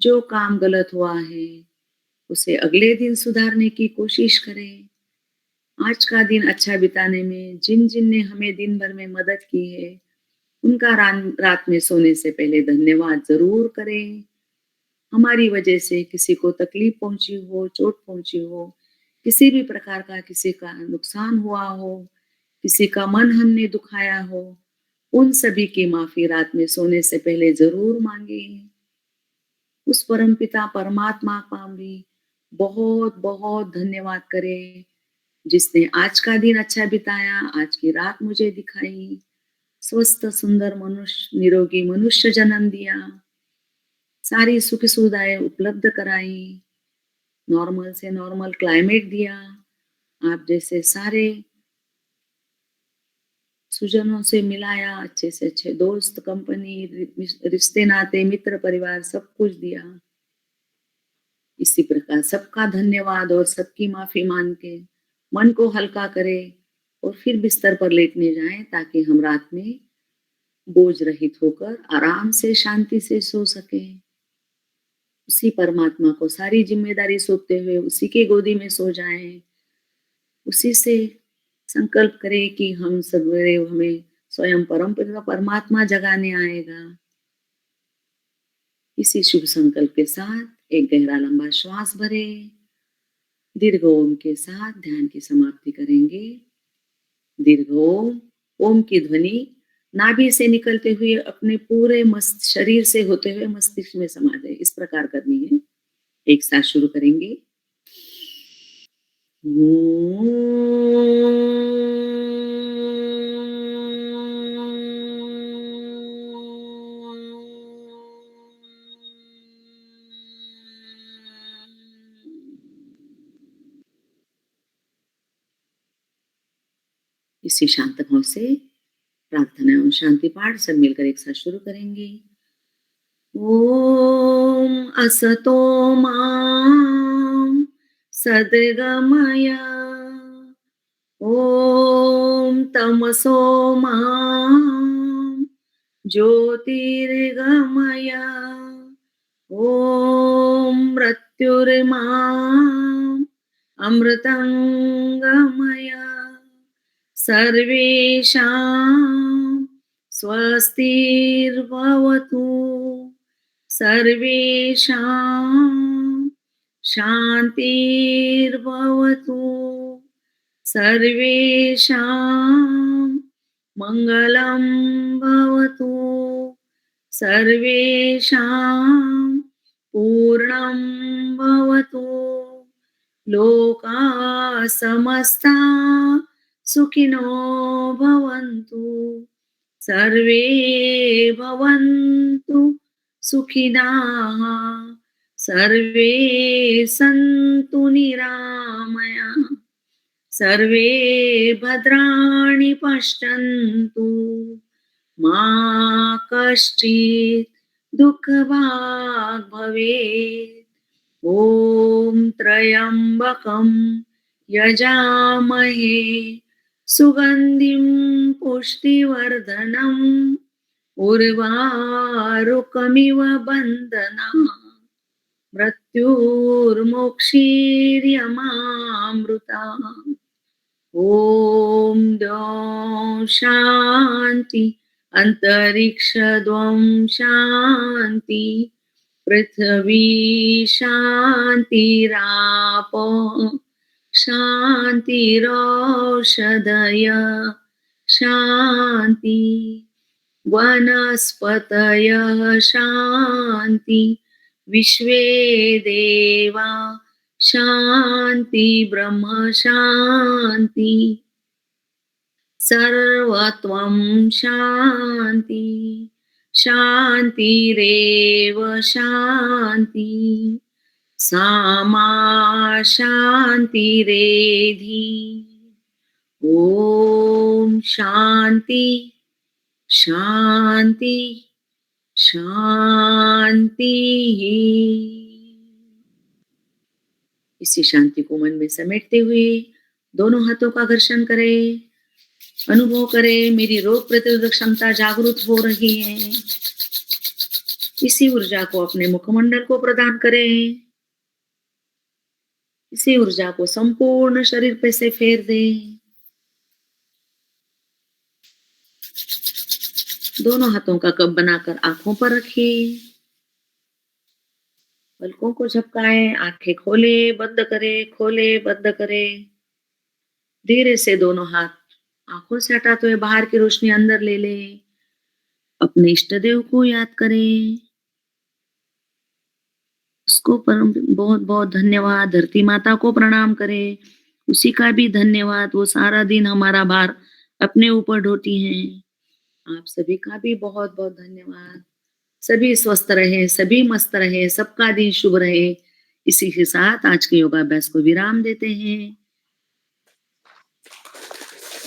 जो काम गलत हुआ है, उसे अगले दिन सुधारने की कोशिश करें। आज का दिन अच्छा बिताने में जिन-जिन ने हमें दिन भर में मदद की है, उनका रात में सोने से पहले धन्यवाद ज़रूर करें। हमारी वजह से किसी को तकलीफ पहुँची हो, चोट पहुँची हो, किसी भी प्रकार का किसी का नुकसान हुआ हो, किसी का मन हमने दुखाया हो, उन सभी की माफ़ी रात में सोने से पहले ज़रूर माँगें। उस परमपिता परमात्मा का भी बहुत-बहुत धन्यवाद करें, जिसने आज का दिन अच्छा बिताया, आज की रात मुझे दिखाई, स्वस्थ सुंदर मनुष्य निरोगी मनुष्य जन्म दिया, सारी सुख-सुविधाएँ उपलब्ध कराई, नॉर्मल से नॉर्मल क्लाइमेट दिया, आप जैसे सारे सुजनों से मिलाया, अच्छे से अच्छे दोस्त, कंपनी, रिश्ते नाते, मित्र परिवार सब कुछ दिया। इसी प्रकार सबका धन्यवाद और सबकी माफ़ी माँग के मन को हल्का करें और फिर बिस्तर पर लेटने जाएँ ताकि हम रात में बोझ रहित होकर आराम से शांति से सो सकें। उसी परमात्मा को सारी ज़िम्मेदारी सौंपते हुए उसी की गोदी में सो जाएँ। उसी से संकल्प करें कि हम सवेरे हमें स्वयं परमपिता परमात्मा जगाने आएगा। इसी शुभ संकल्प के साथ एक गहरा लंबा श्वास भरें। दीर्घ ओम के साथ ध्यान की समाप्ति करेंगे। दीर्घ ओम, ओम की ध्वनि नाभि से निकलते हुए अपने पूरे मस्त शरीर से होते हुए मस्तिष्क में समा जाए, इस प्रकार करनी है। एक साथ शुरू करेंगे। इसी शांत भाव से प्रार्थना एवं शांति पाठ सब मिलकर एक साथ शुरू करेंगे। ॐ असतो मां सद्गमय, ॐ तमसो मां ज्योतिर्गमय, ॐ मृत्युर्माम् अमृतङ्गमय। सर्वेषां स्वस्तिर्भवतु, सर्वेषां शान्तिर्भवतु, सर्वेषां मङ्गलं भवतु, सर्वेषां पूर्णं भवतु, लोकाः समस्ताः सुखिनो भवन्तु, सर्वे भवन्तु सुखिनः, सर्वे सन्तु निरामयाः, सर्वे भद्राणि पश्यन्तु, मा कश्चित् दुःखभाग् भवेत्। ॐ त्र्यम्बकं यजामहे सुगन्धिं पुष्टिवर्धनम् उर्वारुकमिव बन्धनान् मृत्युर्मुक्षीर्यमामृतात्। ॐ द्यौः शान्ति, अन्तरिक्ष द्वं शान्ति, पृथिवी शान्तिरापो शान्तिरोषधय शान्ति। वनस्पतयः शान्ति, विश्वे देवा शान्ति, ब्रह्म शान्ति, सर्वत्वं शान्ति, शान्तिरेव शान्ति, सामा शान्तिरेधि। ॐ शान्ति शांति शांति। इसी शांति को मन में समेटते हुए दोनों हाथों का घर्षण करें, अनुभव करें मेरी रोग प्रतिरोधक क्षमता जागृत हो रही है। इसी ऊर्जा को अपने मुखमंडल को प्रदान करें, इसी ऊर्जा को संपूर्ण शरीर पे से फेर दें। दोनों हाथों का कप बनाकर आंखों पर रखिए, पलकों को झपकाएं, आंखें खोले बंद करें, खोले बंद करें। धीरे से दोनों हाथ आंखों से हटाते हुए बाहर की रोशनी अंदर ले लें। अपने इष्ट देव को याद करें, उसको परम बहुत बहुत धन्यवाद। धरती माता को प्रणाम करें, उसी का भी धन्यवाद। वो सारा दिन हमारा भार अपने ऊपर ढोती हैं। आप सभी का भी बहुत बहुत धन्यवाद। सभी स्वस्थ रहे, सभी मस्त रहे, सबका दिन शुभ रहे। इसी के साथ आज के योगाभ्यास को विराम देते हैं।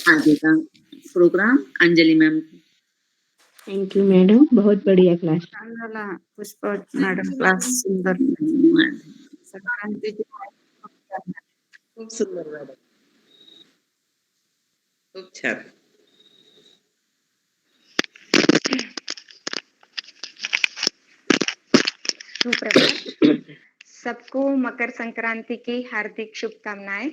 आगे का programme Anjali ma'am. Thank you madam, बहुत बढ़िया क्लास। पुष्प मैडम क्लास सुंदर, संक्रांतीची खूप सुंदर मॅडम, खूप छान. सुप्रभात। सबको मकर संक्रांति की हार्दिक शुभकामनाएं।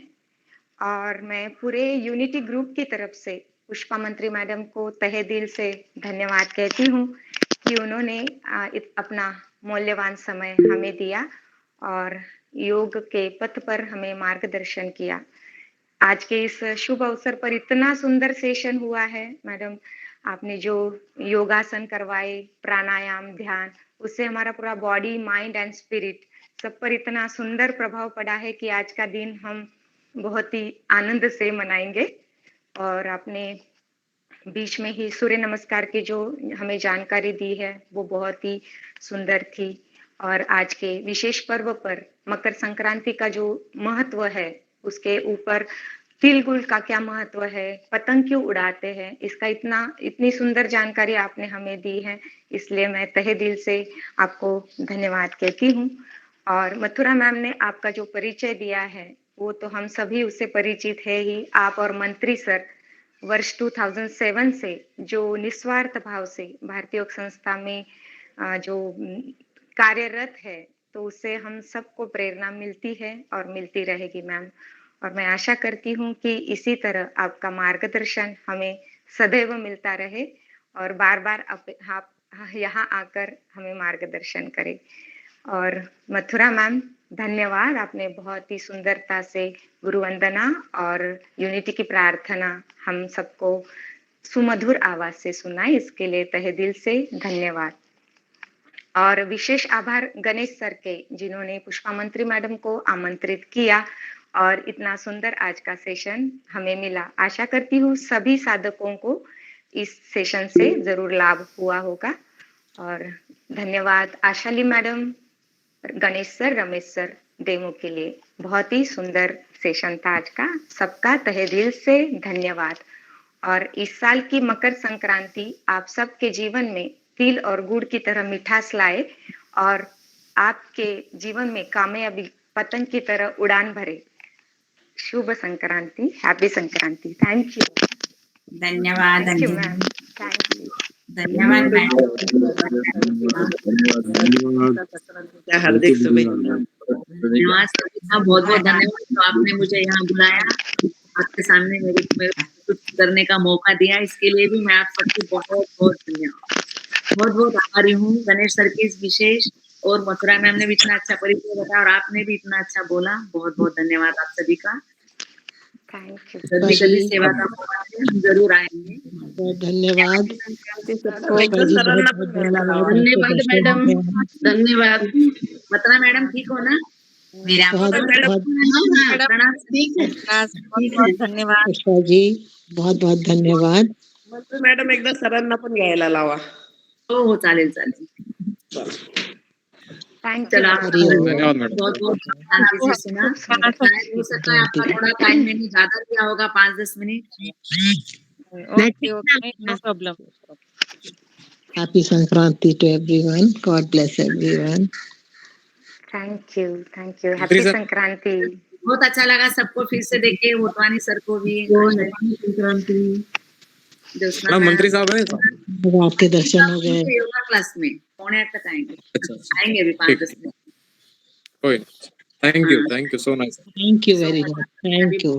और मैं पूरे यूनिटी ग्रुप की तरफ से पुष्पा मंत्री मैडम को तहे दिल से धन्यवाद कहती हूँ कि उन्होंने अपना मूल्यवान समय हमें दिया और योग के पथ पर हमें मार्गदर्शन किया। आज के इस शुभ अवसर पर इतना सुंदर सेशन हुआ है मैडम, आपने जो योगासन करवाए, प्राणायाम, ध्यान, उससे हमारा पूरा बॉडी, माइंड एंड स्पिरिट सब पर इतना सुंदर प्रभाव पड़ा है कि आज का दिन हम बहुत ही आनंद से मनाएंगे। और आपने बीच में ही सूर्य नमस्कार की जो हमें जानकारी दी है वो बहुत ही सुंदर थी। और आज के विशेष पर्व पर मकर संक्रांति का जो महत्व है, उसके ऊपर तिल गुड़ का क्या महत्व है, पतंग क्यों उड़ाते हैं, इसका इतनी सुंदर जानकारी आपने हमें दी है, इसलिए मैं तहे दिल से आपको धन्यवाद कहती हूँ। और मथुरा मैम ने आपका जो परिचय दिया है वो तो हम सभी उससे परिचित है ही। आप और मंत्री सर वर्ष 2007 से जो निस्वार्थ भाव से भारतीय योग संस्था में जो कार्यरत है, तो उससे हम सबको प्रेरणा मिलती है और मिलती रहेगी मैम। और मैं आशा करती हूँ कि इसी तरह आपका मार्गदर्शन हमें सदैव मिलता रहे और बार बार आप यहाँ आकर हमें मार्गदर्शन करें। और मथुरा मैम धन्यवाद, आपने बहुत ही सुंदरता से गुरु वंदना और यूनिटी की प्रार्थना हम सबको सुमधुर आवाज से सुनाई, इसके लिए तहे दिल से धन्यवाद। और विशेष आभार गणेश सर के, जिन्होंने पुष्पा मंत्री मैडम को आमंत्रित किया और इतना सुंदर आज का सेशन हमें मिला। आशा करती हूँ सभी साधकों को इस सेशन से जरूर लाभ हुआ होगा। और धन्यवाद Ashali madam, Ganesh sir, Ramesh sir, demo के लिए। बहुत ही सुंदर सेशन था आज का, सबका तहे दिल से धन्यवाद। और इस साल की मकर संक्रांति आप सबके जीवन में तिल और गुड़ की तरह मिठास लाए और आपके जीवन में कामयाबी पतंग की तरह उड़ान भरे। शुभ Sankranti, happy Sankranti. Thank you. धन्यवाद thank you Anjali, ma'am, thank you. धन्यवाद मॅडम, हार्दिक शुभेच्छा. धन्यवाद सभी का, बहुत बहुत धन्यवाद। तो आपने मुझे यहाँ बुलाया, आपके सामने मेरे कुछ करने का मौका दिया, इसके लिए भी मैं आप सबकी बहुत बहुत धन्यवाद, बहुत बहुत आभारी हूँ। गणेश सर के इस विशेष और मथुरा मैम ने भी इतना अच्छा परिचय बताया और आपने भी इतना अच्छा बोला, बहुत बहुत धन्यवाद आप सभी का। Thank you. कभी कभी सेवा का मौका मिले, हम जरूर आएंगे। धन्यवाद। एकदा सरांना पण घ्यायला लावा. धन्यवाद मॅडम, धन्यवाद. बत्रा मॅडम ठीक हो ना? बहुत बहुत प्रणाम. ठीक है. ठीक है. धन्यवाद. पुष्पा जी, बहुत बहुत धन्यवाद. मॅडम एकदा सरांना पण घ्यायला लावा. हो हो चालेल चालेल. थैंक चला यू धन्यवाद मैडम। बहुत बहुत शांति से सुना। शायद हो सकता है आपका थोड़ा टाइम मैंने ज्यादा लिया होगा 5-10 minute. Okay okay no problem. Happy Sankranti to everyone. God bless everyone. Thank you happy मंत्री सर। संक्रांति. बहुत अच्छा लगा सबको फिर से देख के, होटवानी सर को भी, ज्योत्सना मैडम मैम। मंत्री साहब है अब आपके दर्शन हो गए. योगा क्लास में 7:45 तक आएंगे। अच्छा आएंगे अभी 5-10 मिनट। कोई thank you so nice. Thank you very much. Thank you.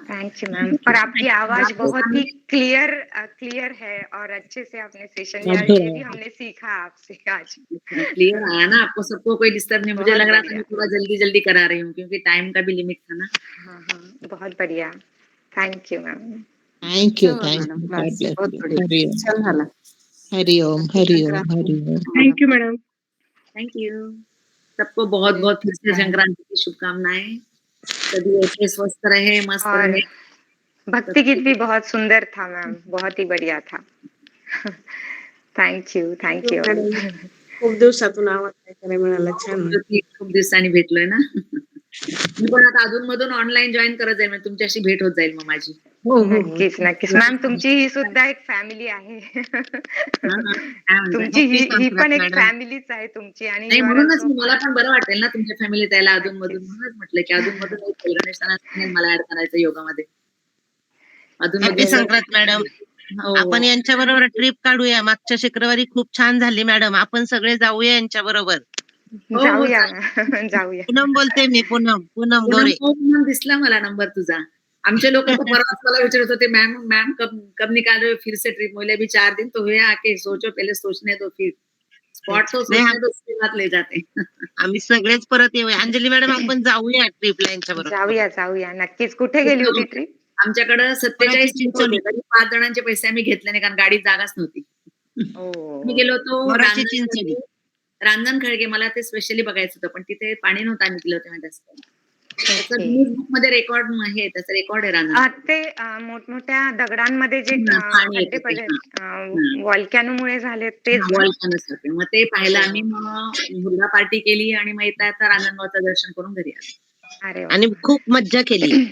Thank you ma'am. और आपकी आवाज बहुत ही क्लियर है और अच्छे से आपने सेशन लिया. मधुर ये है. भी हमने सीखा आपसे आज. क्लियर आया ना आपको? सबको कोई डिस्टर्ब नहीं? मुझे बहुत लग रहा था बढ़िया. मैं थोड़ा जल्दी करा रही हूँ क्योंकि टाइम का भी लिमिट था ना। हाँ बहुत बढ़िया. Thank you ma'am. Thank you. Thank you. God bless you. Hari Om. Hari Om. Hari Om. Hari Om. Thank you madam. Thank you सबको बहुत बहुत फिर से संक्रांति की शुभकामनाएं. सभी ऐसे स्वस्थ रहे, मस्त और रहे. भक्ति गीत भी बहुत सुंदर था मैम. बहुत ही बढ़िया था. थैंक यू खूप दिवसातून आवाज ऐकायला मिळाला. छान. खूप दिवसांनी भेटलोय ना. मी पण आता अजून मधून ऑनलाईन जॉईन करत जाईल, म्हणजे तुमच्याशी भेट होत जाईल मग माझी. नक्कीच मॅम. तुमची ही सुद्धा एक फॅमिली आहे. तुमची ही पण एक फॅमिलीच आहे तुमची. आणि नाही you are म्हणूनच also- मला पण बरं वाटेल ना तुमच्या फॅमिलीत यायला अधून मधून. म्हणूनच म्हटलं की अधून मधून गणेश सणात मला ऍड करायचं योगामध्ये. अधून हॅपी संक्रांत मॅडम. आपण यांच्या बरोबर ट्रिप काढूया. मागच्या शुक्रवारी खूप छान झाली मॅडम. आपण सगळे जाऊया यांच्या बरोबर. जाऊया. पूनम बोलते मी. पूनम गोरे. पूनम दिसला मला नंबर तुझा. आमचे लोक परवाच मला विचारत होते, मैम कब निकाल रहे हो फिर से ट्रिप? बोले अभी 4 दिन तो हुए आके, सोचो पहले सोचने दो, फिर स्पॉट तो सोचने दो, उसके बाद ले जाते. आम्ही सगळेच परत येऊया. अंजली मॅडम आपण जाऊया ट्रिपला यांच्या बरोबर. जाऊया नक्कीच. कुठे गेली होती ट्रिप? आमच्याकडे 47 चिंचोली. होते, तरी 5 जणांचे पैसे आम्ही घेतले नाही कारण गाडीत जागाच नव्हती. मी गेलो होतो मोराची चिंचोली. रांजण खळगे. मला ते स्पेशली बघायचं होतं पण तिथे पाणी नव्हतं. आम्ही गेलो होते माहिती असतं. त्याचं Okay. गिनीज बुक मध्ये रेकॉर्ड आहे, त्याचं रेकॉर्ड आहे रांजण. ते मोठमोठ्या दगडांमध्ये जे पाणी खड्डे येतं ते. पडले व्हॉल्कॅनोमुळे झाले तेच ना? वॉल्कॅनोसारखे. मग ते पाहिलं आम्ही. मग हुरडा पार्टी केली आणि मग येता रांजणगावचं दर्शन करून घरी आलो. अरे वा. आणि खूप मज्जा केली.